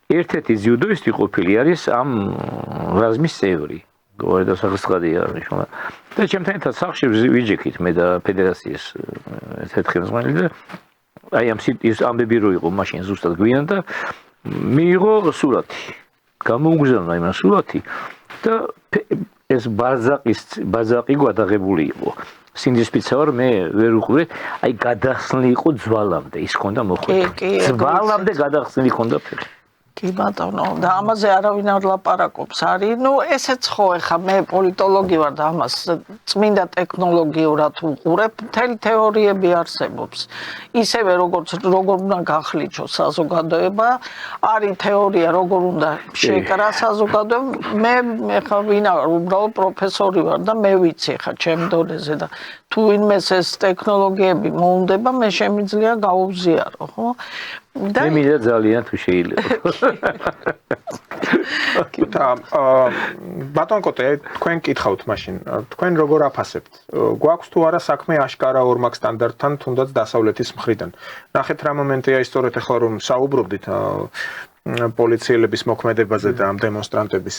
ერთ-ერთი ძიუდოისტი ყოფილი არის ამ რაზმის წევრი. გორდა სახელსყადია ნიშნავდა. და ჩემთან ერთად სახში ვიჯექით მე და ფედერაციის ერთ-ერთი ხელმძღვანელი და აი ამ ამბები რო იყო მაშინ ზუსტად გვიან და მიიღო სურათი. გამოუგზავნა იმ სურათი და ეს ბაზაკი გადაღებული იყო. სინდისპიცა ვარ მე ვერ უყურე, აი გადახსნილი იყო ძვალამდე, ის ხონდა მოხვედრილი. ძვალამდე გადახსნილი ხონდა ფეხი. კი ბატონო, და ამაზე არავინ არ ლაპარაკობს. არის, ესეც ხო ეხა მე პოლიტოლოგი ვარ და ამას წმინდა ტექნოლოგიურად უყურებ, მთელი თეორიები არსებობს. ისევე როგორც როგორ უნდა გახლიჩოს საზოგადოება, არის თეორია როგორ უნდა შეკრა საზოგადოება. მე ეხა ვინ ვარ, უბრალოდ პროფესორი ვარ და მე ვიცი ეხა ჩემ დონეზე და თუ ვინმეს ეს ტექნოლოგიები მოუნდება, მე შემიძლია გაუზიარო, ხო? მე მინდა ძალიან თუ შეიძლება. და ბატონ კოტე, თქვენ კითხავთ მაშინ, თქვენ როგორ აფასებთ? გვაქვს თუ არა საქმე აშკარა ორმაგ სტანდარტთან, თუნდაც დასავლეთის მხრიდან. ნახეთ რა მომენტია ისტორიეთ ახლა რომ საუბრობდით პოლიციელების მოქმედებაზე და ამ დემონსტრანტების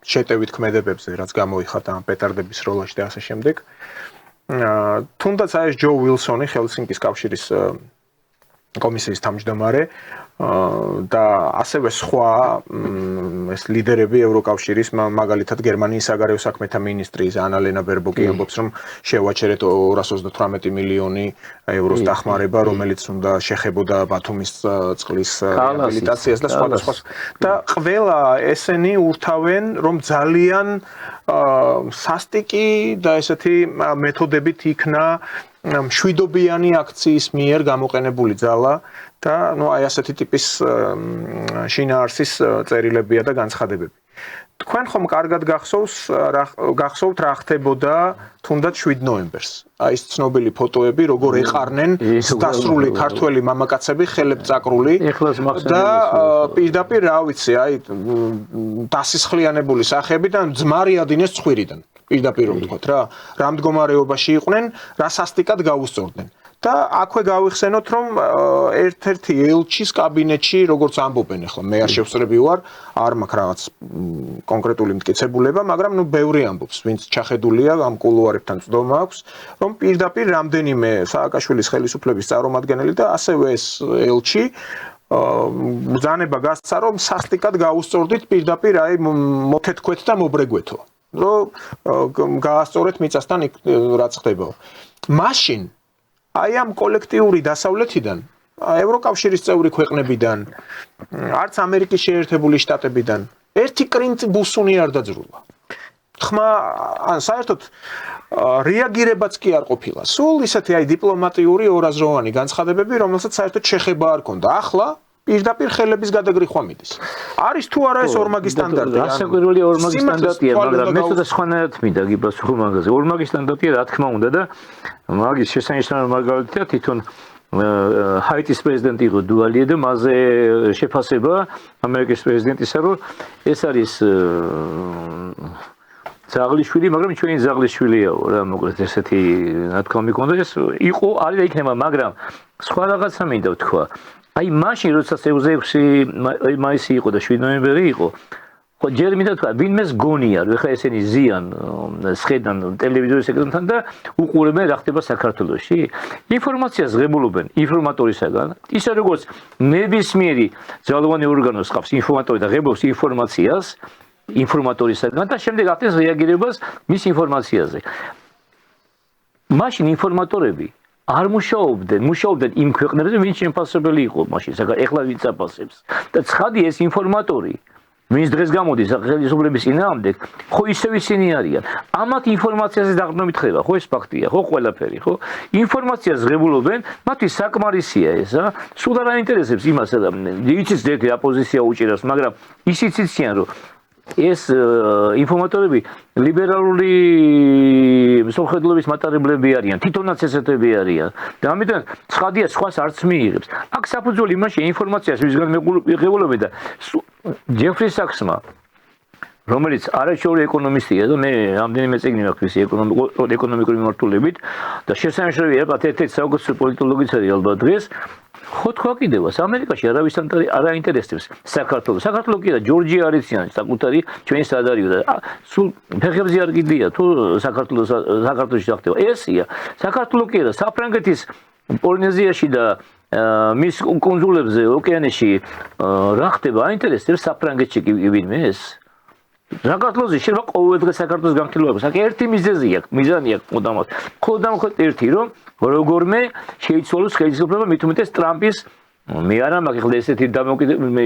შეტევით ქმედებებზე, რაც გამოიხატა ამ პეტარდების როლაში და ასე შემდეგ. თუნდაც ეს ჯო უილსონი, ჰელსინკის კავშირის კომისიის თავმჯდომარე და ასევე სხვა ეს ლიდერები ევროკავშირის, მაგალითად გერმანიის საგარეო საქმეთა მინისტრი ანალენა ბერბოკი ამბობს, რომ შევაჩერეთ 238 მილიონი ევროს დახმარება, რომელიც უნდა შეხებოდა ბათუმის წყლის რეაბილიტაციას და სხვა. და ყველა ესენი ურთავენ, რომ ძალიან სასტიკი და ესეთი მეთოდებით იქნა მშვიდობიანი აქციის მიერ გამოყენებული ძალა და აი ასეთი ტიპის შინაარსის წერილებია და განცხადებები. თქვენ ხომ კარგად გახსოვთ რა ხდებოდა თუნდაც 7 ნოემბერს. აი ეს ცნობილი ფოტოები, როგორ ეყარნენ დასრული ქართველი მამაკაცები ხელებწაკრული და პირდაპირ რა ვიცი, აი დასისხლიანებული სახეებიდან ძმარი ადინეს ცხვირიდან. პირდაპირ რომ ვთქვათ რა მდგომარეობაში იყვნენ, რა სასტიკად გაუსწორდნენ. და აქვე გავიხსენოთ, რომ ერთ-ერთი ელჩის კაბინეტში, როგორც ამბობენ ახლა, მე არ შევსწრები ვარ, არ მაქვს რაღაც კონკრეტული მტკიცებულება, მაგრამ ბევრი ამბობს, ვინც ჩახედულია, ამ კულუარებთან წვდომა აქვს, რომ პირდაპირ რამდენიმე სააკაშვილის ხელისუფლების წარმომადგენელი და ასევე ეს ელჩი ბრძანება გასცა, რომ სასტიკად გაუსწორდით პირდაპირ აი მოთეთქვეთ და მობრეგვეთო. რომ გაასწორეთ მიწასთან რაც ხდება. მაშინ აი ამ კოლექტიური დასავლეთიდან, ევროკავშირის წევრი ქვეყნებიდან, არც ამერიკის შეერთებული შტატებიდან ერთი კრინწი ბუსუნი არ დაძრულა. ხმა ან საერთოდ რეაგირებაც კი არ ყოფილა. სულ ისეთი აი დიპლომატიური ორაზროვანი განცხადებები, რომელსაც საერთოდ შეხება არ ქონდა. ახლა პირდაპირ ხელების გადაგრიხვა მიდის. არის თუ არა ეს ორმაგი სტანდარტი? რასაკვირველია ორმაგი სტანდარტია, მაგრამ მე ცოტა სხვანაირად მინდა გიპასუხო მაგაზე. ორმაგი სტანდარტია რა თქმა უნდა და მაგის შესანიშნავი მაგალითია თვითონ ჰაიტის პრეზიდენტი იყო დუალიე და მასზე შეფასება ამერიკის პრეზიდენტისა, რომ ეს არის ზაღლიშვილი, მაგრამ ჩვენი ზაღლიშვილიაო რა, მოკლედ ესეთი ნათქვამი მქონდა, ეს იყო, არის და იქნება, მაგრამ სხვა რაღაცა მინდა ვთქვა. აი მაშინ როდესაც 26 მაისი იყო და 7 ნოემბერი იყო, ხო ჯერ მინდა თქვა, ვინმეს გონია, რომ ეხლა ესენი ზიან, სხედან ტელევიზორის ეკრანთან და უყურებენ რა ხდება საქართველოში. ინფორმაციას ღებულობენ ინფორმატორისაგან, ისე როგორც ნებისმიერი ძალოვანი ორგანოს ყავს ინფორმატორი და ღებულობს ინფორმაციას ინფორმატორისაგან და შემდეგ ახდენს რეაგირებას მის ინფორმაციაზე. მაშინ ინფორმატორები არ მუშაობდნენ იმ ქვეყნებზე, ვინც შემფასებელი იყო მაშინ, საგან ეხლა ვინც აფასებს. და ცხადი ეს ინფორმატორი, ვინც დღეს გამოდის ხელისუფლების წინააღმდეგ, ხო ისევ ისინი არიან. ამათ ინფორმაციაზე დაყრდნობით ხდება, ხო ეს ფაქტია, ხო ყველაფერი, ხო? ინფორმაციას ღებულობენ, მათთვის საკმარისია ეს, სულ არ აინტერესებს იმას, იცის ერთი აპოზიცია უჭირავს, მაგრამ ისიც იციან, რომ ეს ინფორმატორები ლიბერალური მსოფლმხედველობის მატარებლები არიან, თვითონაც ესეთები არიან. და ამიტომ ცხადია სხვას არც მიიღებს. აქ საფუძველი იმაშია ინფორმაციას ვისგან მეღებულობენ და ჯეფრი საქსმა, რომელიც არაჩვეულებრივი ეკონომისტია და მე რამდენიმე წიგნი მაქვს მისი ეკონომიკური მიმართულებით და შესანიშნავია, ერთ-ერთი საუკეთესო პოლიტოლოგიც არის ალბათ დღეს. ხო თქვა კიდევაც, ამერიკაში არავის არ აინტერესებს საქართველოს. საქართველო კი არა, ჯორჯია არიციან, საკუთარი ჩვენი სადარიო და სულ ფეხებზე არ კიდია თუ საქართველოში რა ხდება. ესია, საქართველო კი არა, საფრანგეთის პოლინეზიაში და მის კუნძულებზე, ოკეანეში რა ხდება, აინტერესებს საფრანგეთში კი ვინმე ეს. საქართველოს შეიძლება ყოველდღე საქართველოს განხილვება. აქ ერთი მიზანი აქვს მუდამოდ. მხოლოდ ერთი, რომ როგორმე შეიცვალოს ხელისუფლება მით უმეტეს ტრამპის მე არა მაქვს ახლა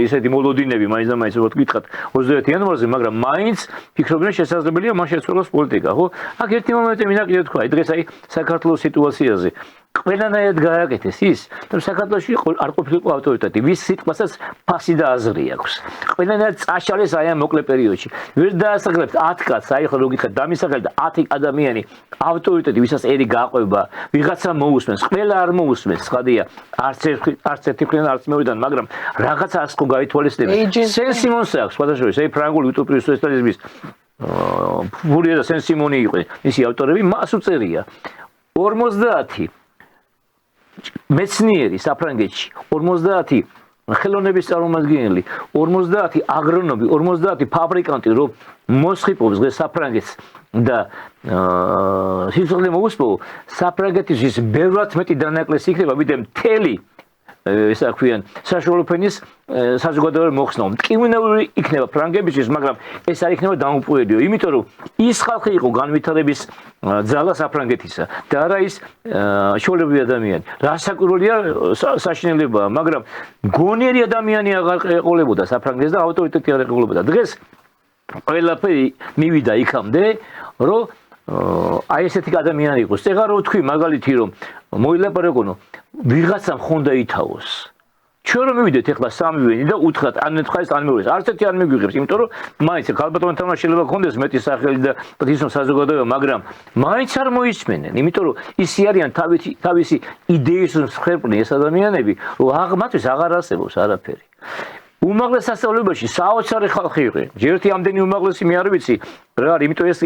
ესეთი მოლოდინები მაინც და მაინც როგორც გითხრათ 21 იანვარზე, მაგრამ მაინც ფიქრობენ შესაძლებელია მან შეცვალოს პოლიტიკა, ხო? აქ ერთი მომენტი მინდა კიდევ თქვა, დღეს აი საქართველოს სიტუაციაზე ყველანაირად გააკეთეს ის, რომ საქართველოში არ ყოფილიყო ავტორიტეტი, ვის სიტყვასაც ფასი და აზრი აქვს. ყველანაირად წაშალეს აი ამ მოკლე პერიოდში. ვერ დაასახელებთ 10 კაცს, აი ხო რო გითხრათ, დამისახელდა 10 ადამიანი ავტორიტეტი, ვისაც ერი გაყვება, ვიღაცა მოусმენს, ყველა არ მოусმენს, ხადია, არც ერთი მხრიდან არც მეორიდან, მაგრამ რაღაცა ასკო გაითვალისწინებენ. სენ სიმონს აქვს, სხვადასხვა, აი ფრანგული უტოპიის სოციალიზმის ფურია და სენ სიმონი იყო, მისი ავტორები, მას უწერია 50 მეცნიერი საფრანგეთში 50 ხელოვნების წარმომადგენელი 50 აგრონომი 50 ფაბრიკანტი რომ მოსხიპობს დღეს საფრანგეთს და სიცოცხლე მოусპო საფრანგეთის ბევრად მეტი დანაკლისი იქნება ვიდრე მთელი ესა ქვიან საშუალო ფენის საზოგადოებრივი მოხსნა. მტკივნეული იქნება ფრანგებისთვის, მაგრამ ეს არ იქნება დამოპუერიო, იმიტომ რომ ის ხალხი იყო განვითარების ძალა საფრანგეთისა და არა ის შოლებრივი ადამიანი. რასაკვირველია საშინელებაა, მაგრამ გონიერი ადამიანი აღარ ეყოლებოდა საფრანგეთს და ავტორიტეტი არ ეყოლებოდა. დღეს ყველაფერი მივიდა იქამდე, რომ აი ესეთი ადამიანი იყოს. ეხლა რო თქვი მაგალითი რომ მოილაპარაკონო ვიღაცამ ხონდა ითავოს. ჩვენ რომ მივიდეთ ეხლა სამივენი და უთხრათ ან ნეთხაის ან მეორეს, არც ერთი არ მიგვიღებს, იმიტომ რომ მაინც ქალბატონთან შეიძლება გქონდეს მეტი სახელი და პატივისცემა საზოგადოება, მაგრამ მაინც არ მოისმენენ, იმიტომ რომ ისე არიან თავისი იდეის მსხვერპლი ეს ადამიანები, რომ მათთვის აღარ არსებობს არაფერი. უმაღლეს სასწავლებელში საოცარი ხალხი იყვნენ. ჯერტი ამდენი უმაღლესი მე არ ვიცი რა არის, იმიტომ ეს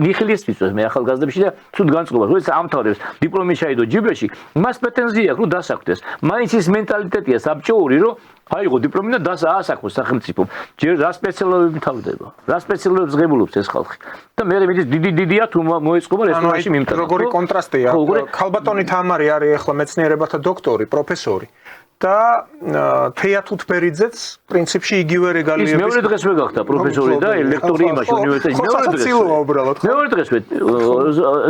ნიხილის მიწვევს მე ახალგაზრდებში და ცუდ განწყობას, როცა ამთავრებს დიპლომი ჩაიდო ჯიბეში, მას პრეტენზია აქვს რომ დასაქმდეს. მაინც ის მენტალიტეტია საბჭოური, რომ აიღო დიპლომი და დაასაქმოს სახელმწიფომ. ჯერ რა სპეციალობები მთავრდება, რა სპეციალობებს ღებულობს ეს ხალხი. და მე მიდის დიდია თუ მოეწყობა რესტორანში მიმტანა. როგორი კონტრასტია. ქალბატონი თამარი არის ახლა მეცნიერებათა დოქტორი, პროფესორი. და თეა თუთბერიძეც პრინციპში იგივე რეგალიების ის მეორე დღეს ვეგახდა პროფესორი და ლექტორი იმაში უნივერსიტეტში მეორე დღეს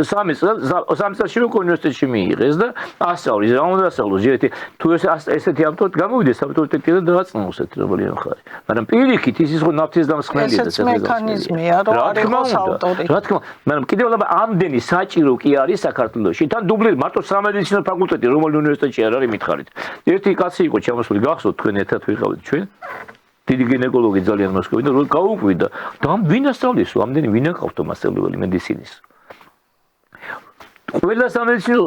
სამი წელში რო უნივერსიტეტში მიიღეს და ასწავლის რა უნდა ასწავლოს ჯერეთი თუ ესეთი ავტორიტეტი გამოვიდეს ავტორიტეტი და დააწნოს ეს რომელი მხარე მაგრამ პირიქით ის ხო ნაფთის დამსხმელია და ეს მექანიზმია რომ არ იყოს ავტორი რა თქმა უნდა მაგრამ კიდევ ამდენი საჭირო კი არის საქართველოში თან დუბლირ მარტო სამედიცინო ფაკულტეტი რომელი უნივერსიტეტში არ არის მითხარით ერთი კაცი იყო ჩამოსული გახსოვთ თქვენ ერთად ვიყავით ჩვენ დიდი გინეკოლოგი ძალიან მოსკოვი და რო გაუკვირდა და ვინ ასწავლის ამდენი ვინ აკავთო მასწავლებელი მედიცინის ყველა სამედიცინო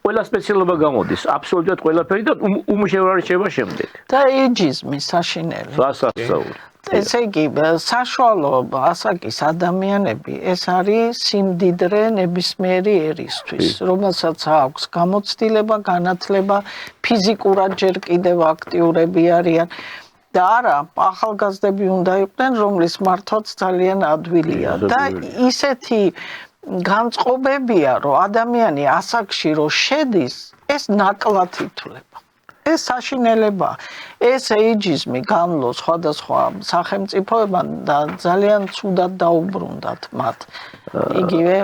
ყველა სპეციალობა გამოდის აბსოლუტურად ყველაფერი და უმუშევრარჩება შემდეგ და ეიჯიზმი საშინელი სასწაული ესე იგი საშუალო ასაკის ადამიანები ეს არის სიმდიდრე ნებისმიერი ერისთვის რომელსაც აქვს გამოცდილება განათლება ფიზიკურად ჯერ კიდევ აქტიურები არიან და არა ახალგაზრდები უნდა იყვნენ რომლის მართვაც ძალიან ადვილია და ისეთი განწყობებია რომ ადამიანი ასაკში რო შედის ეს ნაკლად ითვლება ეს საშინელება ეს ეიჯიზმი გამლოს სხვადასხვა სახელმწიფოებთან და ძალიან ცუდად დაუბრუნდათ მათ იგივე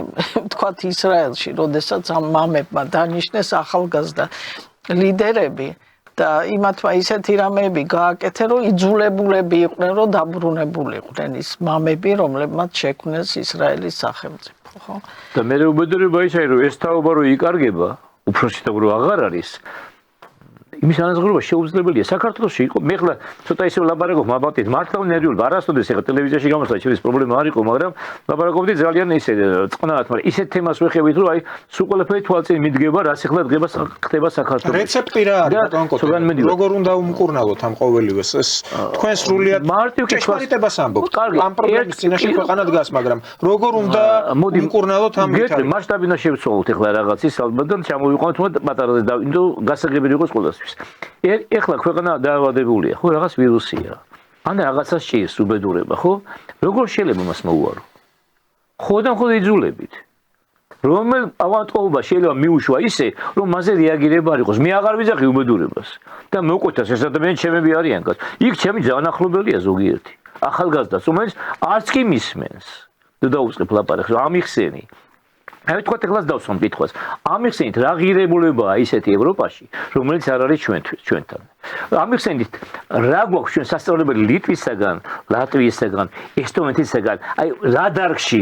ვთქვათ ისრაელში როდესაც ამ მამებმა დანიშნეს ახალგაზრდა ლიდერები და იმათმა ისეთი რამეები გააკეთეს რომ იძულებულები იყვნენ რომ დაბრუნებული იყვნენ ის მამები რომლებმაც შექმნეს ისრაელის სახელმწიფო ხო და მე უბედურება ისაა რომ ეს თაობა რო იკარგება უფროსი თაობა რო აღარ არის იმის ანაზღაურება შეუძლებელია საქართველოში იყო მე ხლა ცოტა ისე ლაპარაკობ მაბატით მართლა ნერვიულ არასოდეს ეხლა ტელევიზიაში გამოსვლა ჩემს პრობლემა არ იყო მაგრამ ლაპარაკობდი ძალიან ისე წყნარად მაგრამ ისეთ თემას ვეხებით რომ აი სულ ყველაფერი თვალწინ მიდგება რაც ეხლა ხდება საქართველოში რეცეპტი რა არის ბატონ კოტე როგორ უნდა უმკურნალოთ ამ ყოველივეს ეს თქვენ სრულიად ჭეშმარიტებას ამბობთ ამ პრობლემის წინაშე ქვეყანა დგას მაგრამ როგორ უნდა უმკურნალოთ ამ მითარი მასშტაბი უნდა შევცვალოთ ეხლა რაღაცის ალბათ და ჩამოვიყვანოთ პატარაზე და იმიტომ გასაგებია იყოს ყველასთვის ეხლა ქვეყანა დაავადებულია ხო რაღაც ვირუსია ან რაღაცას ჭირს უბედურება ხო როგორ შეიძლება მას მოუარო ხოდან ხოდ იძულებით რომელ ავადმყოფობა შეიძლება მიუშვა ისე, რომ მასზე რეაგირება არ იყოს. მე აღარ ვიძახი უბედურებას და მოკვეთას ეს ადამიანები ჩემები არიან გას. იქ ჩემი ძანახლობელია ზოგიერთი. ახალგაზრდას, რომელიც არც კი მისმენს. და დაუწყებ ლაპარაკს, ამიხსენი. აი თქვა ეხლა დავსვამ კითხვას. ამიხსენით რა ღირებულებაა ისეთი ევროპაში, რომელიც არ არის ჩვენთან. ამიხსენით რა გვაქვს ჩვენ სასწავლებელი ლიტვისაგან, ლატვიისაგან, ესტონეთისაგან, აი რა დარგში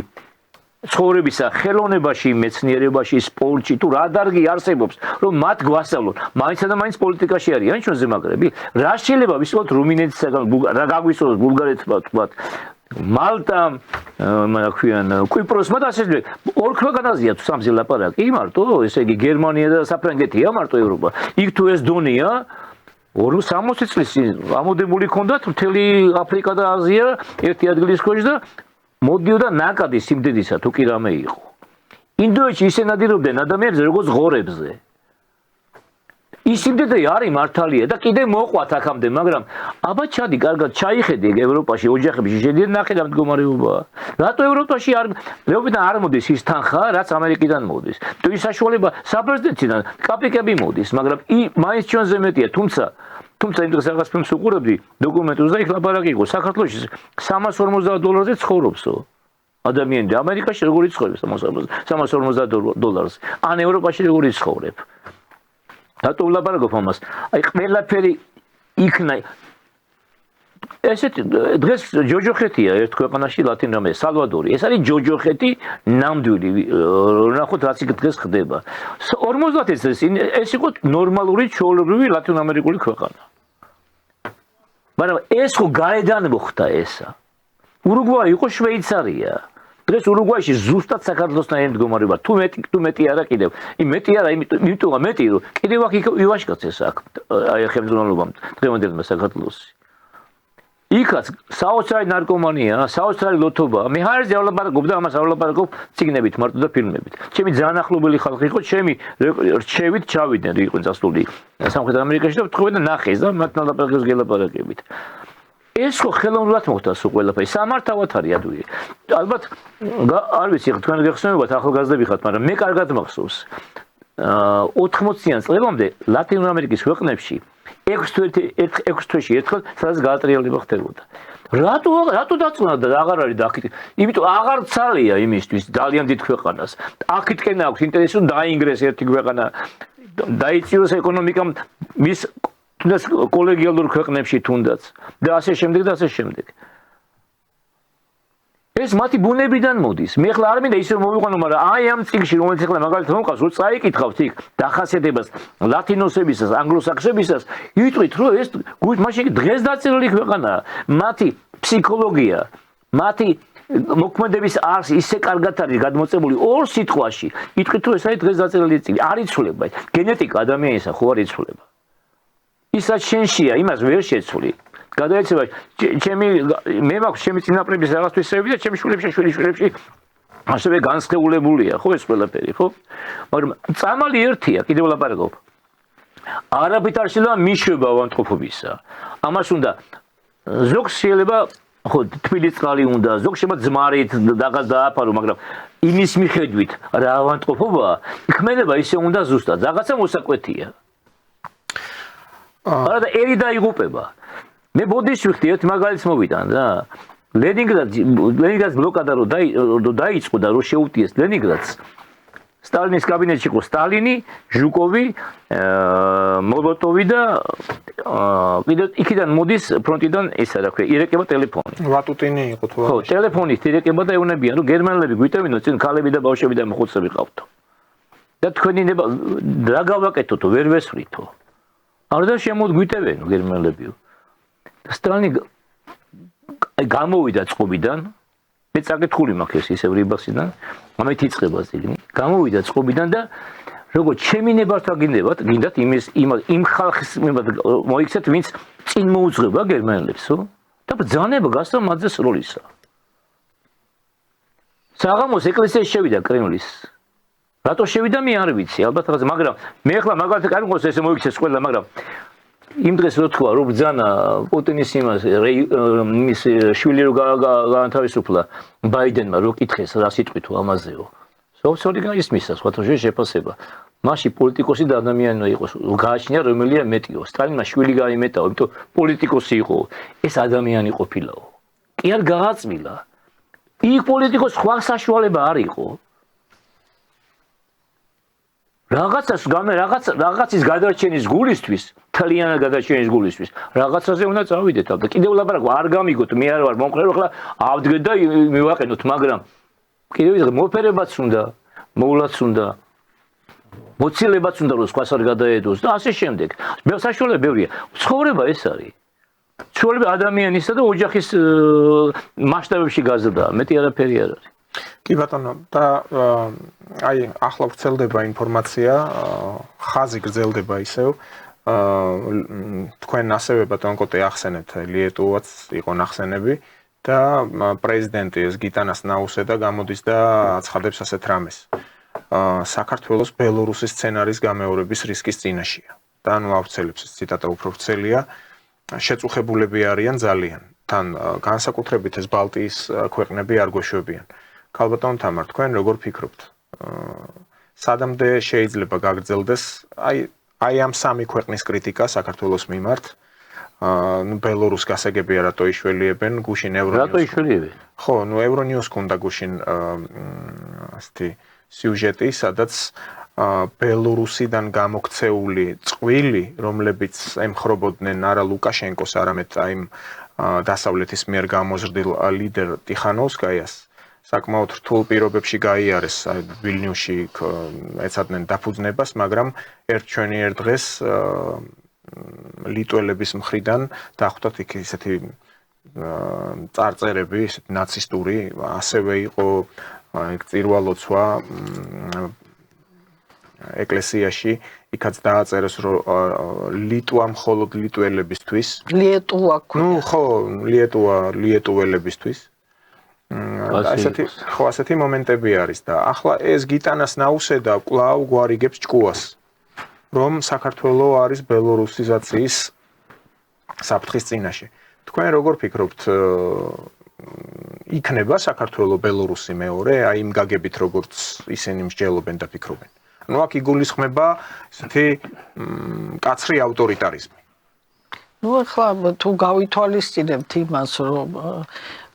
ცხოვრებისა, ხელოვნებაში, მეცნიერებაში, სპორტში თუ რა დარგი არსებობს, რომ მათ გვასწავლონ. მაინც და მაინც პოლიტიკაში არიან ჩვენზე მაგრები. რა შეიძლება ვისწავლოთ რუმინეთისაგან, რა გაგვისწავლოთ ბულგარეთმა თქვათ. მალტა, ქვიან, კვიპროსმა და ასე შემდეგ. ორ ქვეყანაზეა თუ სამზე ლაპარაკი, მარტო, ესე იგი გერმანია და საფრანგეთია მარტო ევროპა. იქ თუ ეს დონეა 60 წლის ამოდებული ქონდათ მთელი აფრიკა და აზია ერთი ადგილის ქვეშ და მოდიოდა ნაკადი სიმდიდრისა თუ კი რამე იყო. ინდოეთში ისე ნადირობდნენ ადამიანებს როგორც ღორებზე. ის სიმდიდრე არის მართალია და კიდე მოყვათ აქამდე, მაგრამ აბა ჩადი, კარგად ჩაიხედე ევროპაში ოჯახებში შედიან ნახე რა მდგომარეობაა. რატო ევროპაში არ მოდის ის თანხა, რაც ამერიკიდან მოდის? თუ ის საშუალება საპრეზიდენტიდან კაპიკები მოდის, მაგრამ მაინც ჩვენზე მეტია, თუმცა იმ დროს რაღაც ფილმს უყურებდი დოკუმენტურს და იქ ლაპარაკი იყო საქართველოში $350 ცხოვრობსო. ადამიანები ამერიკაში როგორ იცხოვრებს $350? ან ევროპაში როგორ იცხოვრებ? რატო ვლაპარაკობ ამას? აი ყველაფერი იქნა ესეთი დღეს ჯოჯოხეთია ერთ ქვეყანაში ლათინ ამერიკაში, სალვადორი. ეს არის ჯოჯოხეთი ნამდვილი. ნახოთ რაც იქ დღეს ხდება. 50 წელს ეს იყო ნორმალური ჩვეულებრივი ლათინ ამერიკული ქვეყანა. მაგრამ ეს ხო გარედან მოხდა ესა. ურუგვაი იყო შვეიცარია. დღეს ურუგვაიში ზუსტად საქართველოსთან ერთ მდგომარეობა. თუ მეტი არა კიდევ. მეტი არა, იმიტომ მეტი რომ კიდევ აქ ივაშკაცეს აქ აი ხელმძღვანელობამ დღევანდელმა საქართველოსი. იქაც საოცარი ნარკომანია, საოცარი ლოთობა. მე ჰაერზე ვლაპარაკობ და ამას ვლაპარაკობ ციგნებით მარტო და ფილმებით. ჩემი ძანახლობელი ხალხი იყო, ჩემი რჩევით ჩავიდნენ იყვნენ წასული სამხრეთ ამერიკაში და ვთხოვენ და ნახეს და მათთან ლაპარაკებს გელაპარაკებით. ეს ხო ხელოვნურად მოხდა სულ ყველაფერი. სამართავად არის ადვილი. ალბათ არ ვიცი, თქვენ გეხსენებათ ახალგაზრდები ხართ, მაგრამ მე კარგად მახსოვს. 80-იან წლებამდე ლათინ ამერიკის ქვეყნებში 6 თვეში ერთხელ სადაც გაატრიალება ხდებოდა. რატო დაწუნა და აღარ არის და აქეთ? იმიტომ აღარ ცალია იმისთვის ძალიან დიდ ქვეყანას. აქეთკენ აქვს ინტერესი რომ დაინგრეს ერთი ქვეყანა, დაიწიოს ეკონომიკამ მის თუნდაც კოლეგიალურ ქვეყნებში თუნდაც და ასე შემდეგ და ასე შემდეგ. ეს მათი ბუნებიდან მოდის. მე ხლა არ მინდა ისე მოვიყვანო, მაგრამ აი ამ წიგნში რომელიც ხლა მაგალითად მომყავს, რო წაიკითხავთ იქ დახასიათებას ლათინოსებისას, ანგლოსაქსებისას, იტყვით რომ ეს მაშინ დღეს დაწერილი ქვეყანაა. მათი ფსიქოლოგია, მათი მოქმედების არსი ისე კარგად არის გადმოწებული ორ სიტყვაში. იტყვით რომ ეს არის დღეს დაწერილი წიგნი. არ იცვლება. გენეტიკა ადამიანისა ხო არ იცვლება. ისაც შენშია, იმას ვერ შეცვლი. გადაეცემა მე მაქვს ჩემი წინაპრების რაღაც თვისებები და ჩემი შვილებში ასევე განსხეულებულია, ხო ეს ყველაფერი, ხო? მაგრამ წამალი ერთია, კიდევ ვლაპარაკობ. არაფრით არ შეიძლება მიშვება ავადმყოფობისა. ამას უნდა ზოგს შეიძლება ხო თბილი წყალი უნდა, ზოგს შეიძლება ძმარით რაღაც დააფარო, მაგრამ იმის მიხედვით რა ავადმყოფობაა, იქმნება ისე უნდა ზუსტად, რაღაცა მოსაკვეთია. არა და ერი დაიღუპება. მე ბოდიში ვიხდი ერთ მაგალითს მოვიდან რა. ლენინგრადის ბლოკადა რო დაიწყო და რო შეუტიეს ლენინგრადს. სტალინის კაბინეტში იყო სტალინი, ჟუკოვი, მოლოტოვი და კიდევ იქიდან მოდის ფრონტიდან ისა რა ქვია, ირეკება ტელეფონი. ვატუტინი იყო თუ ხო, ტელეფონით ირეკება და ეუბნებიან, რომ გერმანელები გვიტევინო, წინ ქალები და ბავშვები და მოხუცები ყავთო. და თქვენი ნება რა გავაკეთოთო, ვერ ვესვრითო. არ და შემოგვიტევენო გერმანელებიო. სტალინი გამოვიდა წყობიდან, მე წაკითხული მაქვს ისევ რიბასიდან, ამით იწყება წიგნი. გამოვიდა წყობიდან და როგორც ჩემი ნებართვა გინდათ იმ ხალხის მოიქცეთ, ვინც წინ მოუძღება გერმანელებსო და ბრძანება გასცა მათზე სროლისა. საღამოს ეკლესიაში შევიდა კრემლის. რატო შევიდა მე არ ვიცი, ალბათ რაღაც, მაგრამ მე ახლა მაგალითად არ მგონს ესე მოიქცეს ყველა, მაგრამ იმ დღეს რო თქვა რომ ბრძანა პუტინის იმას შვილი რო გაანთავისუფლა ბაიდენმა რო კითხეს რა სიტყვით ამაზეო სოციალოგია ისმის სხვათა შეფასება. მაშინ პოლიტიკოსი და ადამიანი იყოს. გააჩნია რომელია მეტიო. სტალინმა შვილი გაიმეტაო, იმიტომ პოლიტიკოსი იყო. ეს ადამიანი ყოფილაო. კი არ გააწმილა. იქ პოლიტიკოს სხვა საშუალება არ იყო. რაღაცის გადარჩენის გულისთვის, თლიანად გადარჩენის გულისთვის, რაღაცაზე უნდა წავიდეთ და კიდევ ლაპარაკ არ გამიგოთ, მე არ ვარ მომხრე, ახლა ავდგეთ და მივაყენოთ, მაგრამ კიდევ ის მოფერებაც უნდა, მოვლაც უნდა, მოცილებაც უნდა რომ სხვას არ გადაედოს და ასე შემდეგ. საშუალება ბევრია. ცხოვრება ეს არის. ცხოვრება ადამიანისა და ოჯახის მასშტაბებში გაზრდა, მეტი არაფერი არ არის. კი ბატონო, და აი ახლა ვრცელდება ინფორმაცია, ხაზი გრძელდება ისევ, თქვენ ასევე ბატონ კოტე ახსენეთ, ლიეტუვაც იყო ნახსენები და პრეზიდენტი ეს გიტანას ნაუსედა გამოდის და აცხადებს ასეთ რამეს. საქართველოს ბელორუსის სცენარის გამეორების რისკის წინაშეა. და ანუ ავრცელებს ეს ციტატა უფრო ვრცელია, შეწუხებულები არიან ძალიან. თან განსაკუთრებით ეს ბალტიის ქვეყნები არ გვეშვებიან. ქალბატონ თამარ, თქვენ როგორ ფიქრობთ? სადამდე შეიძლება გაგრძელდეს აი ამ სამი ქვეყნის კრიტიკა საქართველოს მიმართ? ბელორუს გასაგებია რატო იშველიებენ, გუშინ ევრონიუს. რატო იშველიებენ? ხო, ევრონიუს ქონდა გუშინ ასეთი სიუჟეტი, სადაც ბელორუსიდან გამოქცეული წყვილი, რომლებიც ემხრობოდნენ არა ლუკაშენკოს, არამედ აი დასავლეთის მიერ გამოზრდილ ლიდერ ტიხანოვსკაიას, საკმაოდ რთულ პირობებში გაიარეს ვილნიუსში ეცადნენ დაფუძნებას, მაგრამ ერთ დღეს ლიტველების მხრიდან დახვდათ იქ ისეთი წარწერები, ისეთი ნაცისტური, ასევე იყო წირვალოცვა ეკლესიაში, იქაც დააწერეს რომ ლიტვა მხოლოდ ლიტველებისთვის. ლიეტუვა ქვია. ნუ ხო, ლიეტუველებისთვის. ასეთი მომენტები არის და ახლა ეს გიტანას ნაუსედა კვლავ გვარიგებს ჭკუას, რომ საქართველოს არის ბელორუსიზაციის საფრთხის წინაშე. თქვენ როგორ ფიქრობთ, იქნება საქართველოს ბელორუსი მეორე, აი იმ გაგებით როგორც ისინი მსჯელობენ და ფიქრობენ? ნუ აქ იგულისხმება ესეთი კაცრი ავტორიტარიზმი. ნუ ახლა თუ გავითვალისწინებთ იმას, რომ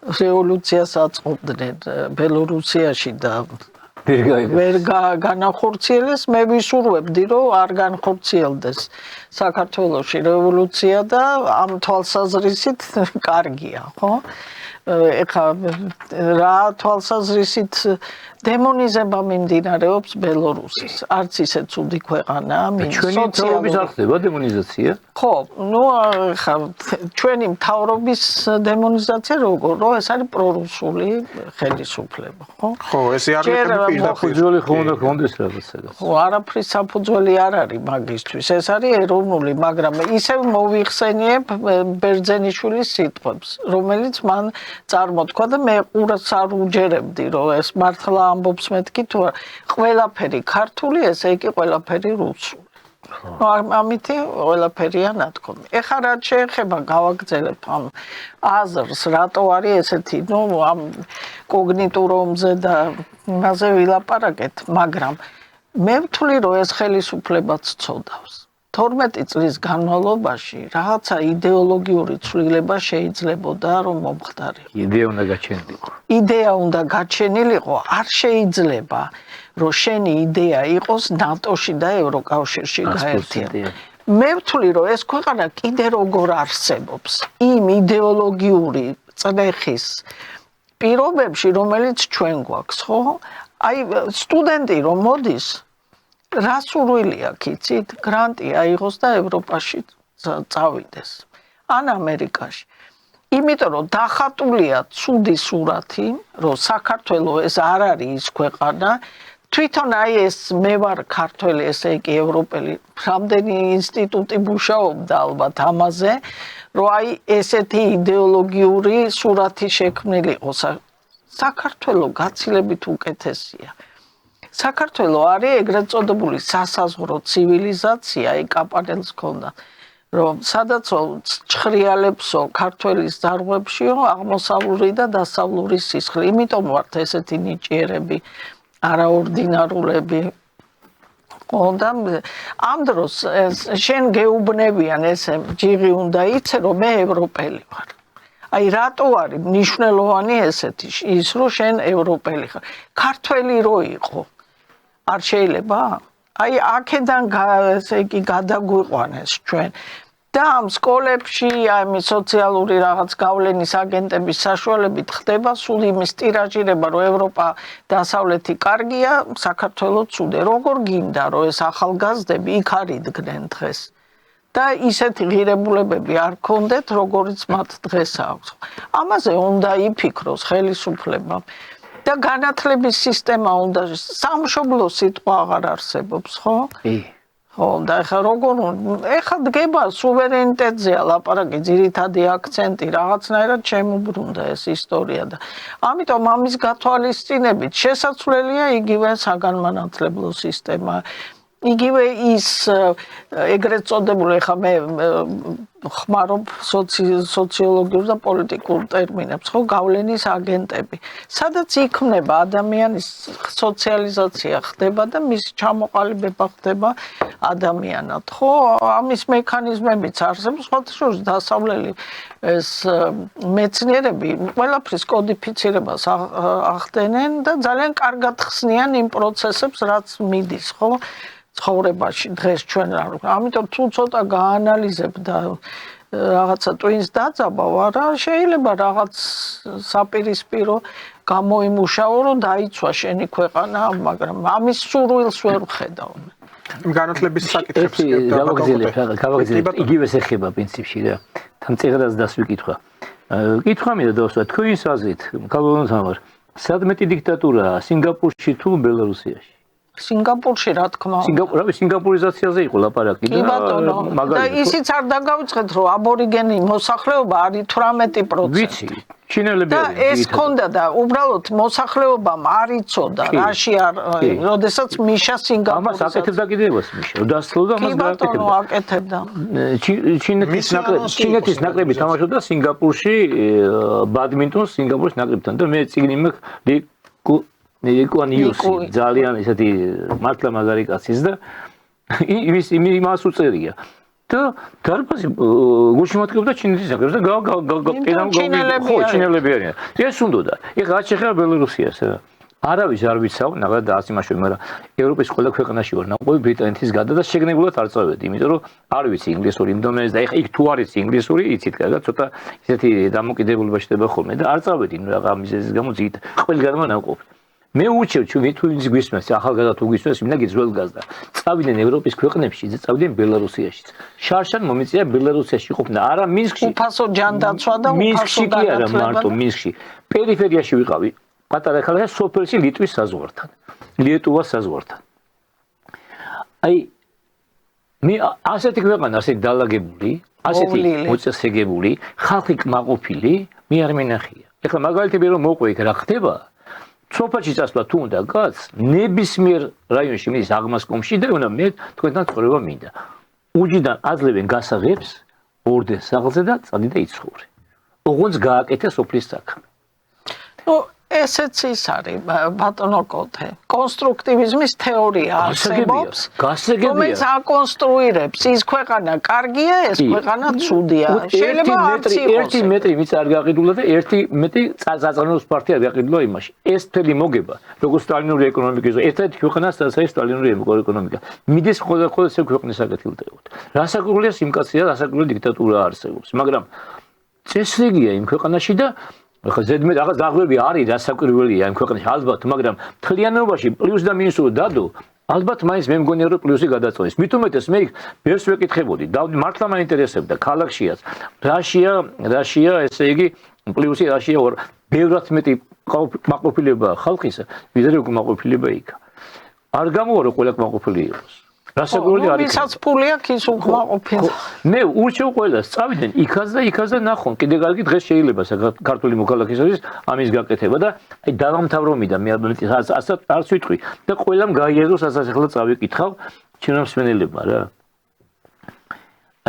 რევოლუციას აწყობდნენ ბელორუსიაში და ვერ განახორციელეს, მე ვისურვებდი, რომ არ განხორციელდეს საქართველოში რევოლუცია და ამ თვალსაზრისით კარგია, ხო? ეხლა რა თვალსაზრისით დემონიზება მიმდინარეობს ბელორუსის. არც ისე ცუდი ქვეყანა, ჩვენი მთავრობის არ ხდება დემონიზაცია? ხო, ნუ ხა ჩვენი მთავრობის დემონიზაცია როგორ, რომ ეს არის პრორუსული ხელისუფლება, ხო? ხო, ესე არ არის საფუძველი ხონდა კონდეს რაღაცა. ხო, არაფრის საფუძველი არ არის მაგისთვის. ეს არის ეროვნული, მაგრამ ისევ მოვიხსენიებ ბერძენიშვილის სიტყვებს, რომელიც მან წარმოთქვა და მე ყურს არ უჯერებდი, რომ ეს მართლა ამბობს მეთქი თუ ყველაფერი ქართული, ესე იგი ყველაფერი რუსული. ამითი ყველაფერია ნათქვამი. ეხლა რაც შეეხება გავაგრძელებ ამ აზრს, რატო არის ესეთი, ნუ ამ კოგნიტურომზე და იმაზე ვილაპარაკეთ, მაგრამ მე ვთვლი, რომ ეს ხელისუფლებაც ცოდავს. 12 წლის განმავლობაში რაღაცა იდეოლოგიური ცვლილება შეიძლებოდა რომ მომხდარიყო. იდეა უნდა გაჩენილიყო. იდეა უნდა გაჩენილიყო, არ შეიძლება რომ შენი იდეა იყოს ნატოში და ევროკავშირში გაერთიანება. მე ვთვლი, რომ ეს ქვეყანა კიდე როგორ არსებობს იმ იდეოლოგიური წნეხის პირობებში, რომელიც ჩვენ გვაქვს, ხო? აი სტუდენტი რომ მოდის რა სურვილი აქვს, იცით? გრანტი აიღოს და ევროპაში წავიდეს. ან ამერიკაში. იმიტომ რომ დახატულია ცუდი სურათი, რომ საქართველოს ეს არ არის ის ქვეყანა, თვითონ აი ეს მე ვარ ქართველი, ესე იგი ევროპელი, რამდენი ინსტიტუტი მუშაობდა ალბათ ამაზე, რომ აი ესეთი იდეოლოგიური სურათი შექმნილიყო. საქართველოს გაცილებით უკეთესია. საქართველოს არის ეგრეთ წოდებული სასაზღვრო ცივილიზაცია, აი კაპანელს ქონდა, რომ სადაც ჭხრიალებსო ქართველის ძარღვებშიო აღმოსავლური და დასავლური სისხლი. იმიტომ ვართ ესეთი ნიჭიერები არაორდინარულები და ამ დროს შენ გეუბნებიან ესე ჯიღი უნდა იცე რომ მე ევროპელი ვარ აი რატო არის მნიშვნელოვანი ესეთი ის რომ შენ ევროპელი ხარ ქართველი რო იყო არ შეიძლება აი აქედან ესე იგი გადაგვიყვანეს ჩვენ და ამ სკოლებში ამ სოციალური რაღაც გავლენის აგენტების საშუალებით ხდება სულ იმის ტირაჟირება რომ ევროპა დასავლეთი კარგია საქართველოს ცუდე როგორ გინდა რომ ეს ახალგაზრდები იქ არიდგნენ დღეს და ისეთი ღირებულებები არ ქონდეთ როგორიც მათ დღეს აქვს ამაზე უნდა იფიქროს ხელისუფლებამ და განათლების სისტემა უნდა სამშობლო სიტყვა აღარ არსებობს ხო ხო და ეხლა როგორ ეხლა დგება სუვერენიტეტზეა ლაპარაკი ძირითადი აქცენტი რაღაცნაირად შემოbrunდა ეს ისტორია და ამიტომ ამის გათვალისწინებით შესაძლებელია იგივე საგანმანათლებლო სისტემა იგივე ის ეგრეთ წოდებული ეხლა მე ხმარობ სოციოლოგიურ და პოლიტიკურ ტერმინებს ხო გავლენის აგენტები სადაც იქმნება ადამიანის სოციალიზაცია ხდება და მის ჩამოყალიბება ხდება ადამიანად ხო ამის მექანიზმებიც არსებობს სხვადასხვა დასავლელი ეს მეცნიერები ყველაფრის კოდიფიცირებას ახდენენ და ძალიან კარგად ხსნიან იმ პროცესებს რაც მიდის ხო ცხოვრებაში დღეს ჩვენ ამიტომ თუ ცოტა გაანალიზებ და რაღაცა ტვინს დაძაბავ არა შეიძლება რაღაც საპირისპირო გამოიმუშაო რომ დაიცვა შენი ქვეყანა მაგრამ ამის სურვილს ვერ ვხედავ განათლების საკითხებს გავაგრძელებ იგივე ეხება პრინციპში რა თან წეღრას დასვიკითხვა კითხვა მინდა დავსვა თქვენი აზრით კალონთამარ სადმეტი დიქტატურაა სინგაპურში თუ ბელარუსიაში სინგაპურში რა თქმა უნდა სინგაპურიზაციაზე იყო ლაპარაკი და და ისიც არ დაგავიწყეთ რომ აბორიგენი მოსახლეობა არის 18% ვიცი ჩინელები და ეს ქონდა და უბრალოდ მოსახლეობამ არ იცოდა რაში არ როდესაც მიშა სინგაპურს ამას აკეთებდა კიდევაც მიშა დასრულდა ამას აკეთებდა ჩინეთის ნაკრები თამაშობდა სინგაპურში ბადმინტონს სინგაპურის ნაკრებთან და მე წიგნი მაქვს ეკონიუსი ძალიან ესეთი მართლა მაგარი კაცის და იმას უწერია და დარბაზი გულშემატკივრობდა ჩინეთის ნაკრებს და ჩინელები არიან ეს უნდოდა ეხლა რაც შეეხება ბელარუსიას არავის არ ვიცავ ნახეთ და ასიმაშოვი მაგრამ ევროპის ყველა ქვეყანაში ვარ ნაყოფი ბრიტანეთის გადა და შეგნებულად არ წავედი იმიტომ რომ არ ვიცი ინგლისური იმდომეს და ეხლა იქ თუ არის ინგლისური იცით კარგად ცოტა ესეთი დამოკიდებულება შეიძლება ხოლმე და არ წავედი რაღა მიზეზის გამო ძით ყველგანმა ნაყოფი მე უჩევ თუ ის გვისმენს ახალგაზრდა თუ გვისმენს მინდა გიძველგაზრდა წავიდნენ ევროპის ქვეყნებში და წავიდნენ ბელარუსიაში შარშან მომიწია ბელარუსიაში ყოფნა არა მინსკში უფასო ჯანდაცვა და მინსკში კი არა მარტო მინსკში პერიფერიაში ვიყავი პატარა ქალაქი სოფელში ლიტვის საზღვართან ლიეტუვას საზღვართან აი მე ასეთი ქვეყანა ასეთი დალაგებული ასეთი მოწესრიგებული ხალხი კმაყოფილი მე არ მენახია ეხლა მაგალითები რომ მოყვე იქ რა ხდება სოფელში წასვლა თუ უნდა კაც ნებისმიერ რაიონში მიდის აღმასკომში და უნდა მე თქვენთან ცხოვრება მინდა უჯიდან აძლევენ გასაღებს ორდენს საღლზე და წადი და იცხოვრე ოღონდ გააკეთე სოფლის საქმე ნუ ესეც ის არის ბატონო კოთე კონსტრუქტივიზმის თეორია არსებობს რომელიც აკონსტრუირებს ის ქვეყანა კარგია ეს ქვეყანა ცუდია შეიძლება არც იყოს 1 მეტრი ვიც არ გაყიდულა და 1 მეტრი წაწყნოს პარტია არ გაყიდულა იმაში ეს თელი მოგება როგორც სტალინური ეკონომიკის ერთ-ერთი ქვეყანა სადაც სტალინური ეკონომიკა მიდის ხოლმე ეს ქვეყნის საკეთილდეოდ რასაკვირველია სიმკაცია რასაკვირველი დიქტატურა არსებობს მაგრამ წესრიგია იმ ქვეყანაში და ახლა ზედმეტ რაღაც დაღვევები არის რასაკვირველია იმ ქვეყანაში ალბათ მაგრამ მთლიანობაში პლუს და მინუსი დადო ალბათ მაინც მე მგონია რომ პლუსი გადაწყვეტს მით უმეტეს მე ბევრს ვეკითხებოდი და მართლა მაინტერესებდა ქალაქშიაც რაშია ესე იგი პლუსი რაშია ბევრად მეტი კმაყოფილება ხალხისა ვიდრე უკმაყოფილება იქა არ გამოვა რომ ყველა კმაყოფილი იყოს რასაკვირველი არის ვისაც ფული აქვს ის უკმაყოფილი მე ურჩევ ყველას წავიდნენ იქაც და ნახონ კიდე კარგი დღეს შეიძლება საქართველოს მოქალაქისათვის ამის გაკეთება და აი დავამთავრომიდა მე არც ვიტყვი და ყველამ გაიაზროს ასაც ახლა წავიკითხავ ჩინოსმენელებმა რა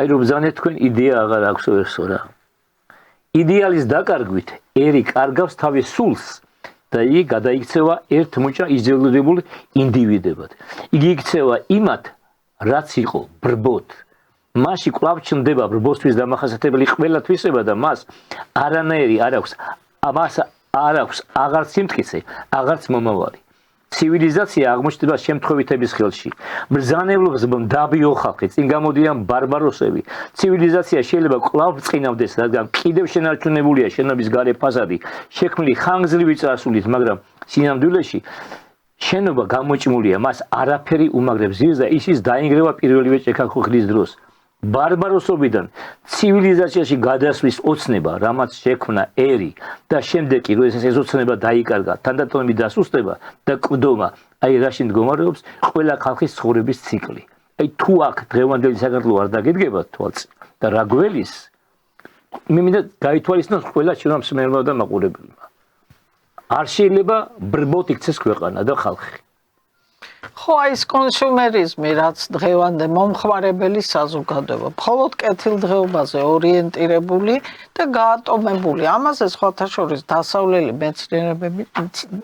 აი რომ ზანეთ თქვენ იდეა აღარ აქვს ესო რა იდეალის დაკარგვით ერი კარგავს თავის სულს და იგი გადაიქცევა ერთ მუჭა იზოლირებულ ინდივიდებად. იგი იქცევა იმათ, რაც იყო ბრბოთ. მასში კვლავ ჩნდება ბრბოსთვის დამახასიათებელი ყველა თვისება და მას არანაირი არ აქვს აღარც სიმტკიცე, აღარც მომავალი. ცივილიზაცია აღმოჩნდება შემთხვევითების ხელში. ბრძანებლობს დაბიო ხალხი, წინ გამოდიან ბარბაროსები. ცივილიზაცია შეიძლება კვლავ ბრწყინავდეს, რადგან კიდევ შენარჩუნებულია შენობის გარე ფასადი, შექმნილი ხანგრძლივი წარსულით, მაგრამ სინამდვილეში შენობა გამოჭმულია, მას არაფერი უმაგრებს ზირს და ისიც დაინგრევა პირველივე ჭექა-ქუხილის დროს. ბარბაროსობიდან ცივილიზაციაში გადასვლის ოცნება, რამაც შექმნა ერი და შემდეგ კი როდესაც ეს ოცნება დაიკარგა, თანდათანობით დასუსტება და კვდომა, აი რაში მდგომარეობს ყველა ხალხის ცხოვრების ციკლი. აი თუ აქ დღევანდელი საქართველო არ დაგედგება თვალწინ და რა გველის, მე მინდა გაითვალისწინოს ყველა ჩვენმა მსმენელმა და მაყურებელმა. არ შეიძლება ბრბოთ იქცეს ქვეყანა და ხალხი. ხო, აი ეს კონსუმერიზმი, რაც დღევანდელ მომხმარებელი საზოგადოება, მხოლოდ კეთილდღეობაზე ორიენტირებული და გაატომებული. ამაზე სხვათა შორის დასავლელი მეცნიერებები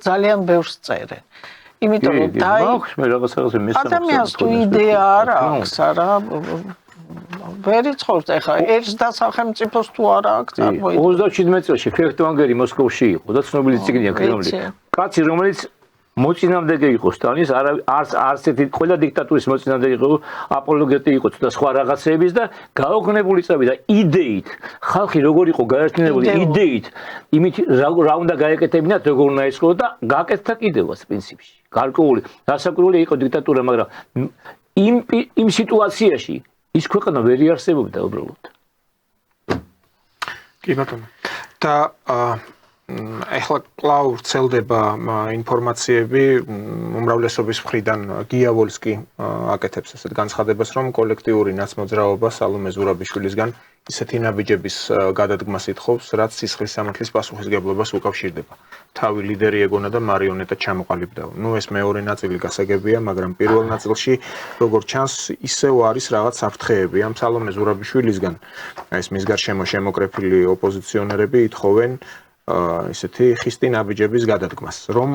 ძალიან ბევრს წერენ. იმიტომ რომ ადამიანს თუ იდეა არ აქვს, არა ვერ იცხოვს ეხლა ერთ და სახელმწიფოს თუ არ აქვს წარმოიდგინე. 37 წელს ფეხტვანგერი მოსკოვში იყო და ცნობილი წიგნია კრემლი. კაცი რომელიც მოწინააღმდეგე იყო სტალინის, არც ერთი ყველა დიქტატურის მოწინააღმდეგე იყო, აპოლოგეტი იყო და სხვა რაღაცეების და გაოგნებული წავი და იდეით, ხალხი როგორ იყო გაერთიანებული იდეით, იმით რა უნდა გაეკეთებინათ, როგორ უნდა ეწყო და გააკეთდა კიდევაც პრინციპში. გარკვეული, დასაკვირველი იყო დიქტატურა, მაგრამ იმ სიტუაციაში ის ქვეყანა ვერ იარსებობდა უბრალოდ. კი ბატონო. და ეხლა კვლავ ვრცელდება ინფორმაციები უმრავლესობის მხრიდან გია ვოლსკი აკეთებს ასეთ განცხადებას, რომ კოლექტიური ნაცმოძრაობა სალომე ზურაბიშვილისგან ისეთი ნაბიჯების გადადგმას ითხოვს, რაც სისხლის სამართლის პასუხისგებლობას უკავშირდება. თავი ლიდერი ეგონა და მარიონეტად ჩამოყალიბდა. ნუ ეს მეორე ნაწილი გასაგებია, მაგრამ პირველ ნაწილში როგორც ჩანს, ისევ არის რაღაც საფრთხეები. ამ სალომე ზურაბიშვილისგან ეს მის გარშემო შემოკრეფილი ოპოზიციონერები ითხოვენ ისეთი ხისტი ნაბიჯების გადადგმას, რომ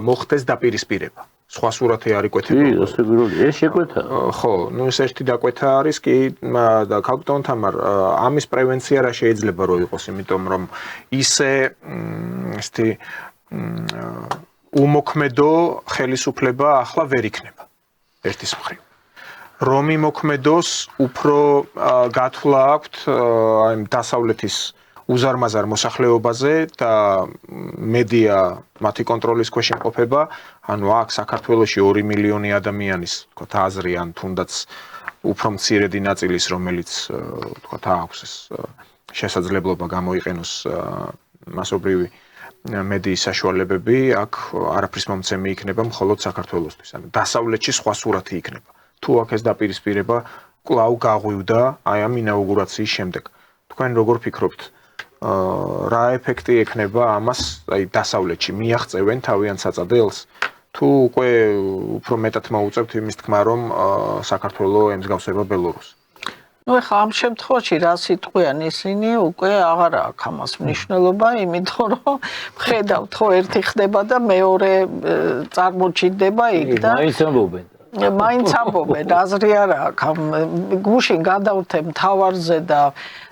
მოხდეს დაპირისპირება. სხვა სურათი არ იკვეთება. ეს შეკვეთა. ხო, ნუ ეს ერთი დაკვეთა არის კი და ქალბატონ თამარ, ამის პრევენცია რა შეიძლება რომ იყოს, იმიტომ რომ ისე ესეთი უმოქმედო ხელისუფლება ახლა ვერ იქნება ერთის მხრივ. რომ იმოქმედოს უფრო გათვლა აქვთ აი დასავლეთის უზარმაზარ მოსახლეობაზე და მედია მათი კონტროლის ქვეშ იმყოფება, ანუ აქ საქართველოში 2 მილიონი ადამიანის, თქვათ, აზრი ან თუნდაც უფრო მცირედი ნაწილის, რომელიც თქვათ აქვს ეს შესაძლებლობა გამოიყენოს მასობრივი მედიის საშუალებები, აქ არაფრის მომცემი იქნება მხოლოდ საქართველოსთვის. ანუ დასავლეთში სხვა სურათი იქნება. თუ აქ ეს დაპირისპირება კვლავ გაღვივდა აი ამ ინაუგურაციის შემდეგ. თქვენ როგორ ფიქრობთ? რა ეფექტი ექნება ამას აი დასავლეთში მიაღწევენ თავიანთ საწადელს თუ უკვე უფრო მეტად მოუწევთ იმის თქმა რომ საქართველო ემსგავსება ბელორუსს. ნუ ეხლა ამ შემთხვევაში რა სიტყვიან ისინი უკვე აღარ აქვს ამას მნიშვნელობა, იმიტომ რომ ხედავთ ხო ერთი ხდება და მეორე წარმოჩინდება იქ და მაინც ამბობენ, აზრი არ აქვს. გუშინ გადავთე მთავარზე და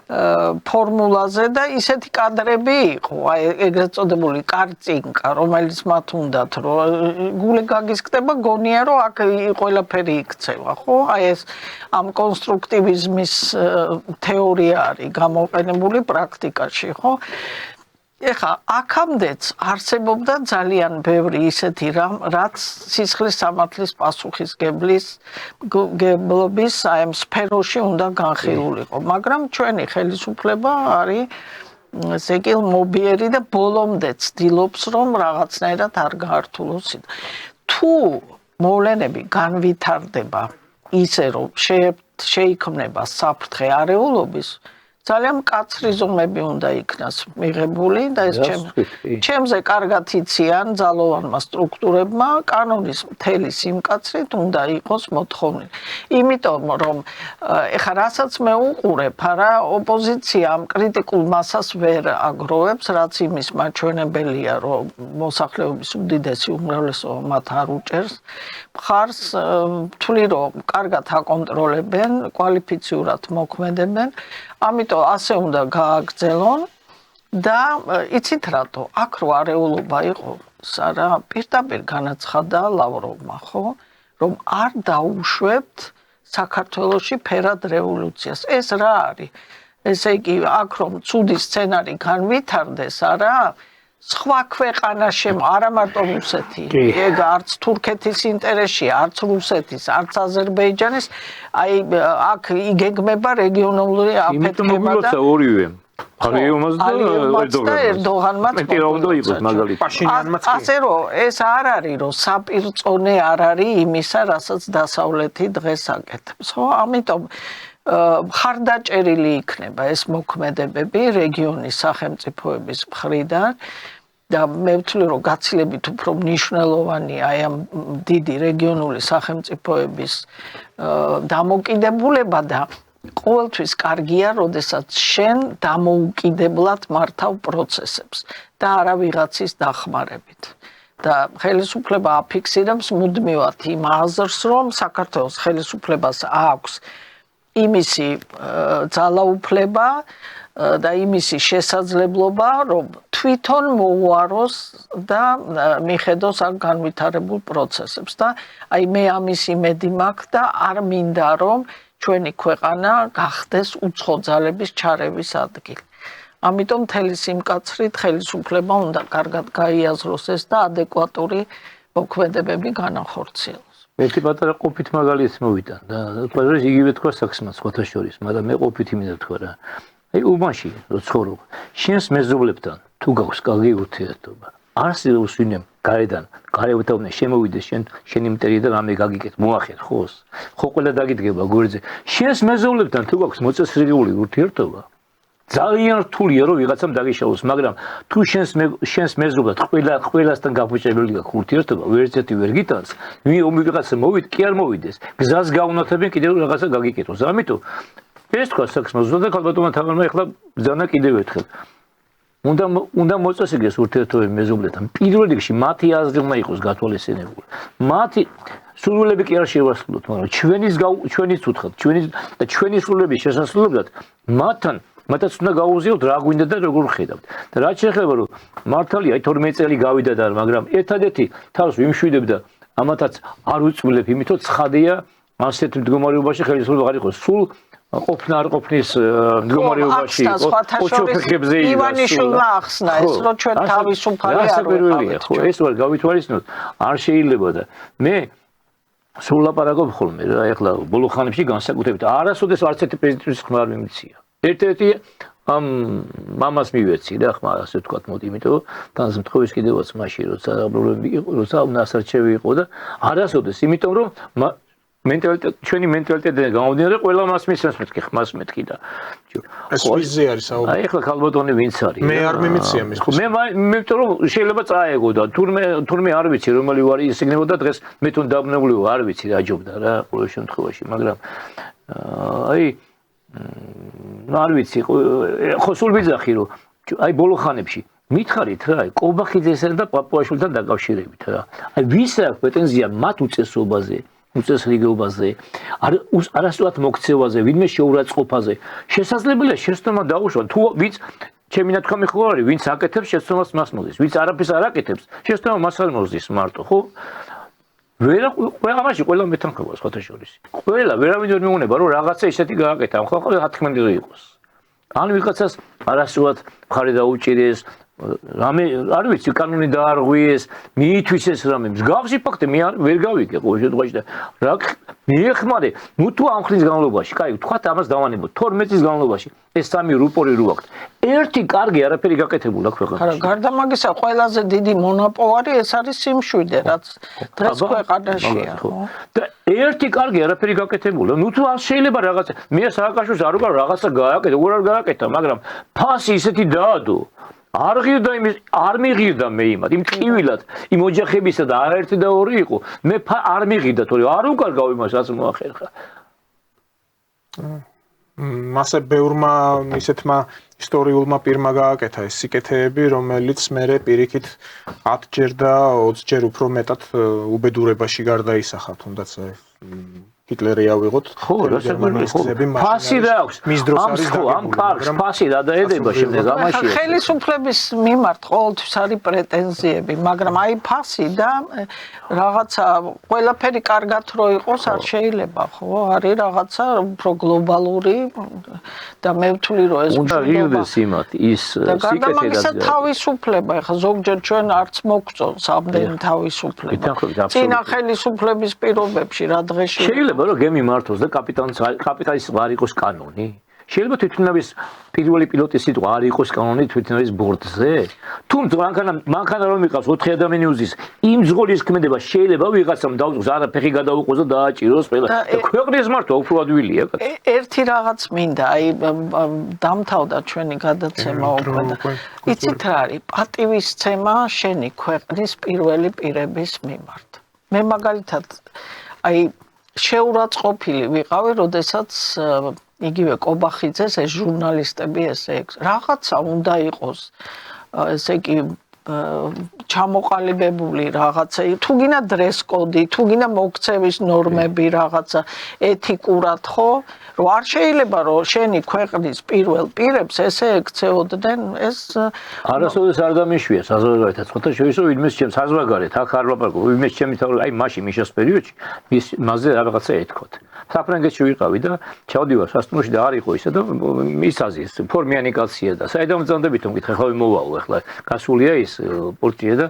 ფორმულაზე და ისეთი კადრები იყო, აი ეგრეთ წოდებული კარწინკა, რომელიც მათ უნდათ, რომ გული გაგისკდება, გონია რომ აქ ყველაფერი იქცევა, ხო? აი ეს ამ კონსტრუქტივიზმის თეორია არის გამოყენებული პრაქტიკაში, ხო? ეხლა აქამდეც არსებობდა ძალიან ბევრი ისეთი რამ, რაც სისხლის სამართლის პასუხისგებლობის აი ამ სფეროში უნდა განხილულიყო, მაგრამ ჩვენი ხელისუფლება არის ესე იგი მობიერი და ბოლომდე ცდილობს რომ რაღაცნაირად არ გაართულოს. თუ მოვლენები განვითარდება ისე რომ შეიქმნება საფრთხე არეულობის, ძალიან მკაცრი ზომები უნდა იქნას მიღებული და ეს ჩემზე კარგად იციან ძალოვანმა სტრუქტურებმა კანონის მთელი სიმკაცრით უნდა იყოს მოთხოვნილი. იმიტომ რომ ეხლა რასაც მე უყურებ, არა ოპოზიცია ამ კრიტიკულ მასას ვერ აგროვებს, რაც იმის მაჩვენებელია, რომ მოსახლეობის უდიდესი უმრავლესობა მათ არ უჭერს. მხარს თვლი რომ კარგად აკონტროლებენ, კვალიფიციურად მოქმედებენ, ამიტომ ასე უნდა გააგრძელონ და იცით რატო? აქ რო არეულობა იყო, არა, პირდაპირ განაცხადა ლავროვმა, ხო, რომ არ დაუშვებთ საქართველოში ფერად რევოლუციას. ეს რა არის? ესე იგი, აქ რომ ცუდი სცენარი განვითარდეს, არა? სხვა ქვეყანა არა მარტო რუსეთი, ეგ არც თურქეთის ინტერესში, არც რუსეთის, არც აზერბაიჯანის, აი აქ იგეგმება რეგიონალური აფეთქება და ორივე ალიევმაც და ერდოღანმაც ასე რომ ეს არ არის რომ საპირწონე არ არის იმისა, რასაც დასავლეთი დღეს აკეთებს, ხო? ამიტომ მხარდაჭერილი იქნება ეს მოქმედებები რეგიონის სახელმწიფოების მხრიდან და მე ვთვლი რომ გაცილებით უფრო მნიშვნელოვანი აი ამ დიდი რეგიონული სახელმწიფოების დამოკიდებულება და ყოველთვის კარგია, როდესაც შენ დამოუკიდებლად მართავ პროცესებს და არა ვიღაცის დახმარებით. და ხელისუფლება აფიქსირებს მუდმივად იმ აზრს, რომ საქართველოს ხელისუფლებას აქვს იმისი ძალაუფლება და იმისი შესაძლებლობა, რომ თვითონ მოუაროს და მიხედოს ამ განვითარებულ პროცესებს და აი მე ამის იმედი მაქვს და არ მინდა რომ ჩვენი ქვეყანა გახდეს უცხო ძალების ჩარევის ადგილი. ამიტომ მთელი სიმკაცრით ხელისუფლება უნდა კარგად გაიაზროს ეს და ადეკვატური მოქმედებები განახორციელოს. ერთი პატარა ყოფით მაგალითს მოვიტან და ყველას იგივე თქვა საქმეც სხვათა შორის, მაგრამ მე ყოფით იმედა თქვა რა. აი უბანში რო ცხოვრობ, შენს მეზობლებთან თუ გაქვს კარგი ურთიერთობა, არსებობს ვინმე გარედან, გარევთან შემოვიდეს შენი მტერიდან რამე გაგიკეთ, მოახერხ ხოს. ხო ყველა დაგიდგება გვერდზე. შენს მეზობლებთან თუ გაქვს მოწესრიგებული ურთიერთობა, ძალიან რთულია რომ ვიღაცამ დაგიშალოს, მაგრამ თუ შენს მეზობლად ყველასთან გაფუჭებული გაქვს ურთიერთობა, ვერცერთი ვერ გიტანს, ვიღაცა მოვიდ, კი არ მოვიდეს. გზას გაუნათებენ კიდევ რაღაცა გაგიკეთოს. ამიტომ ეს თქვა საქმეს და ქალბატონმა თამარმა ეხლა ბრძანა კიდევ ერთხელ. უნდა მოწესრიგდეს ურთიერთობები მეზობლებთან. პირველ რიგში მათი აზრი უნდა იყოს გათვალისწინებული. მათი სურვილები კი არ შევასრულოთ, მაგრამ ჩვენიც უთხოთ, ჩვენი სურვილების შესასრულებლად მათაც უნდა გაუზიოთ რა გვინდა და როგორ ხედავთ. და რაც შეეხება რომ მართალია 12 წელი გავიდა და მაგრამ ერთადერთი თავს ვიმშვიდებდა ამათაც არ უწვილებ იმით რომ ცხადია ასეთ მდგომარეობაში ხელისუფლება არ იყოს სულ ყოფნა არ ყოფნის მდგომარეობაში ოჩოფეხებზე ივანიშვილმა ახსნა ეს რომ ჩვენ თავისუფალი არ ვიყავით. ხო ეს ვარ გავითვალისწინოთ არ შეიძლება და მე სულ ლაპარაკობ ხოლმე რა ეხლა ბოლო ხანებში განსაკუთრებით არასოდეს არც ერთი პრეზიდენტის ხმა არ მიმიცია. ერთ-ერთი ამ მამას მივეცი რა ხმა ასე ვთქვათ მოდი იმიტომ რომ თანამდებობის კიდევაც მაშინ როცა პრობლემები იყო როცა ნასარჩევი იყო და არასოდეს იმიტომ რომ ჩვენი მენტალიტეტიდან გამომდინარე ყველა მას მისცემს მეთქი ხმას მეთქი და ეს ვიზი არის საუბარი. აი ახლა ქალბატონი ვინც არის მე არ მიმიცია მის. მე იმიტომ რომ შეიძლება წაეგო და თურმე არ ვიცი რომელი ვარ ისიგნებოდა დღეს მე თუნ დაბნეული არ ვიცი რა ჯობდა რა ყოველ შემთხვევაში მაგრამ აი არ ვიცი ხო სულ ვიძახი რომ აი ბოლო ხანებში მითხარით რა აი კობახიძესა და პაპუაშვილთან დაკავშირებით რა აი ვის აქვს პრეტენზია მათ უწესრობაზე უწესრიგობაზე არასწორად მოქცევაზე ვინმე შეურაცხყოფაზე შესაძლებელია შეცდომა დაუშვან თუ ვინც ჩემი ნათქვამი ხო არის ვინც აკეთებს შეცდომას მას მოდის ვინც არაფერს არ აკეთებს შეცდომა მას არ მოდის მარტო ხო ამაში ყველა მეთანხმება სხვათა შორის ყველა ვერავინ ვერ მეუნება რომ რაღაცა ისეთი გააკეთა ხო 10 ხმენდზე იყოს ან ვიღაცას არასწორად მხარი დაუჭირეს რამე არ ვიცი კანონი დაარღვიეს, მიითვისეს რამე. მსგავსი ფაქტი მე ვერ გავიგე ყოველ შემთხვევაში და რა მიეხმარე, ნუ თუ ამ ხნის განმავლობაში, კაი, თქვათ ამას დავანებოთ 12 წლის განმავლობაში ეს სამი რუპორი რო აქვს. ერთი კარგი არაფერი გაკეთებულა ქვეყანაში. არა, გარდა მაგისა, ყველაზე დიდი მონოპოლარი ეს არის სიმშვიდე, რაც დღეს ქვეყანაშია. და ერთი კარგი არაფერი გაკეთებულა. ნუ თუ შეიძლება რაღაცა, მე სააკაშვილს არ ვუყარ რაღაცა გააკეთა, უარ გააკეთა, მაგრამ ფასი ისეთი დაადო. არ ღირდა იმის, არ მიღირდა მე იმად, იმ ტკივილად, იმ ოჯახებისა და არაერთი და ორი იყო. მე არ მიღირდა, თორე არ უკარგავ იმას, რაც მოახერხა. მასე ბევრმა ისეთმა ისტორიულმა პირმა გააკეთა ეს სიკეთეები, რომელიც მერე პირიქით 10 ჯერ და 20 ჯერ უფრო მეტად უბედურებაში გარდაისახა, თუნდაც ჰიტლერი ავიღოთ. ხო, ფასი რა აქვს? მის დროს არის ამ კარგს ფასი რა დაედება შემდეგ ამაში. ხელისუფლების მიმართ ყოველთვის არის პრეტენზიები, მაგრამ აი ფასი და რაღაცა ყველაფერი კარგად რო იყოს არ შეიძლება, ხო? არის რაღაცა უფრო გლობალური და მე ვთვლი რომ ეს უნდა ღირდეს იმათ ის სიკეთე და თავისუფლება, ხა ზოგჯერ ჩვენ არც მოგწონს ამდენი თავისუფლება. წინა ხელისუფლების პირობებში რა დღეში შეიძლება რომ გემიმართოს და კაპიტალის არ იყოს კანონი. შეიძლება თვითონების პირველი პილოტის სიტყვა არ იყოს კანონი თვითონების ბორდზე. თუმცა მანქანა რომ იყავს 4 ადამიანი უზის, იმ ზღოლის ქმედება შეიძლება ვიღაცამ დაუწყოს, არა ფეხი გადაუყოს და დააჭიროს ყველა. ქვეყნის მართვა უფრო ადვილია. ერთი რაღაც მინდა, აი დამთავრდა ჩვენი გადაცემა უკვე და იცით რა არის? პატივისცემა შენი ქვეყნის პირველი პირების მიმართ. მე მაგალითად აი შეურაცხყოფილი ვიყავი, როდესაც იგივე კობახიძეს ეს ჟურნალისტები ესე რაღაცა უნდა იყოს ესე იგი ჩამოყალიბებული რაღაცა, თუ გინდა დრეს კოდი, თუ გინდა მოქცევის ნორმები რაღაცა ეთიკურად, ხო? რომ არ შეიძლება რომ შენი ქვეყნის პირველ პირებს ესე ექცეოდნენ, ეს არასოდეს არ დამიშვია საზოგადოებრივად, ხოთა შეიძლება ვინმეს ჩემს საზღვარგარეთ, აქ არ ლაპარაკობ, ვინმეს ჩემი თავი, აი მაშინ მიშას პერიოდში მასზე რაღაცა ეთქოთ. საფრანგეთში ვიყავი და ჩავდივარ სასტუმროში და არ იყო ისა და ის აზის ფორმიანი კაცია და საიდან მძანდებით მკითხე ხავი მოვაო ახლა გასულია ის პორტია და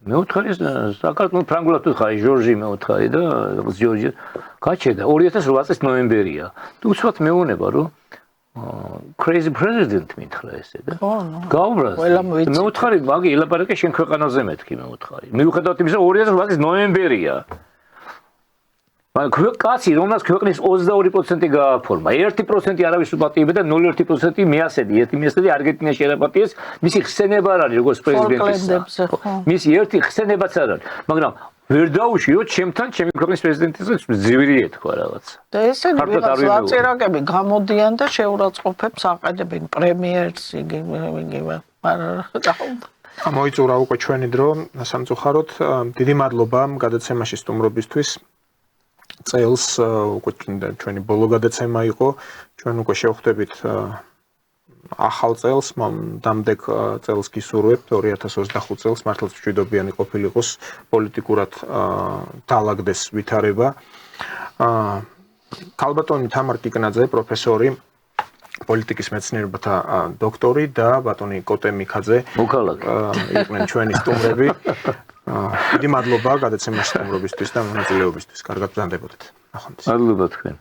მე ვთხარი საქართველოს ფრანგულად ვთხარი ჟორჟი მე ვთხარი და ჟორჟი გაჩერდა 2008 წლის ნოემბერია და უცბად მეუნება რომ crazy president მითხრა ესე და გაუბრალდა მე ვთხარი მაგი ელაპარაკე შენ ქვეყანაზე მეთქი მე ვთხარი მიუხედავად იმისა 2008 წლის ნოემბერია კაცი რომელსაც ქვეყნის 22% გააფორმა 1% არავის უპატიებდა და 0.1% მეასედი ერთი მეასედი არგენტინაში ერაპატიეს მისი ხსენება არ არის როგორც პრეზიდენტის მისი ერთი ხსენებაც არ არის მაგრამ ვერ დაუშვიოთ ჩემთან ჩემი ქვეყნის პრეზიდენტის ძვირი ეთქვა რაღაც და ესენი ვიღაც ლაწერაკები გამოდიან და შეურაცხყოფებს აყენებენ პრემიერს იგივე მოიწურა უკვე ჩვენი დრო სამწუხაროდ დიდი მადლობა გადაცემაში სტუმრობისთვის წელს უკვე ჩვენი ბოლო გადაცემა იყო ჩვენ უკვე შევხვდებით ახალ წელს დამდეგ წელს გისურვებთ 2025 წელს მართლაც მშვიდობიანი ყოფილიყოს პოლიტიკურად დაალაგდეს ვითარება ქალბატონი თამარ კიკნაძე პროფესორი პოლიტიკის მეცნიერებათა დოქტორი და ბატონი კოტე მიქაძე იყვნენ ჩვენი სტუმრები დიდი მადლობა გადაცემაში სტუმრობისთვის და მონაწილეობისთვის კარგად ბრძანდებოდეთ ნახვამდის მადლობა თქვენ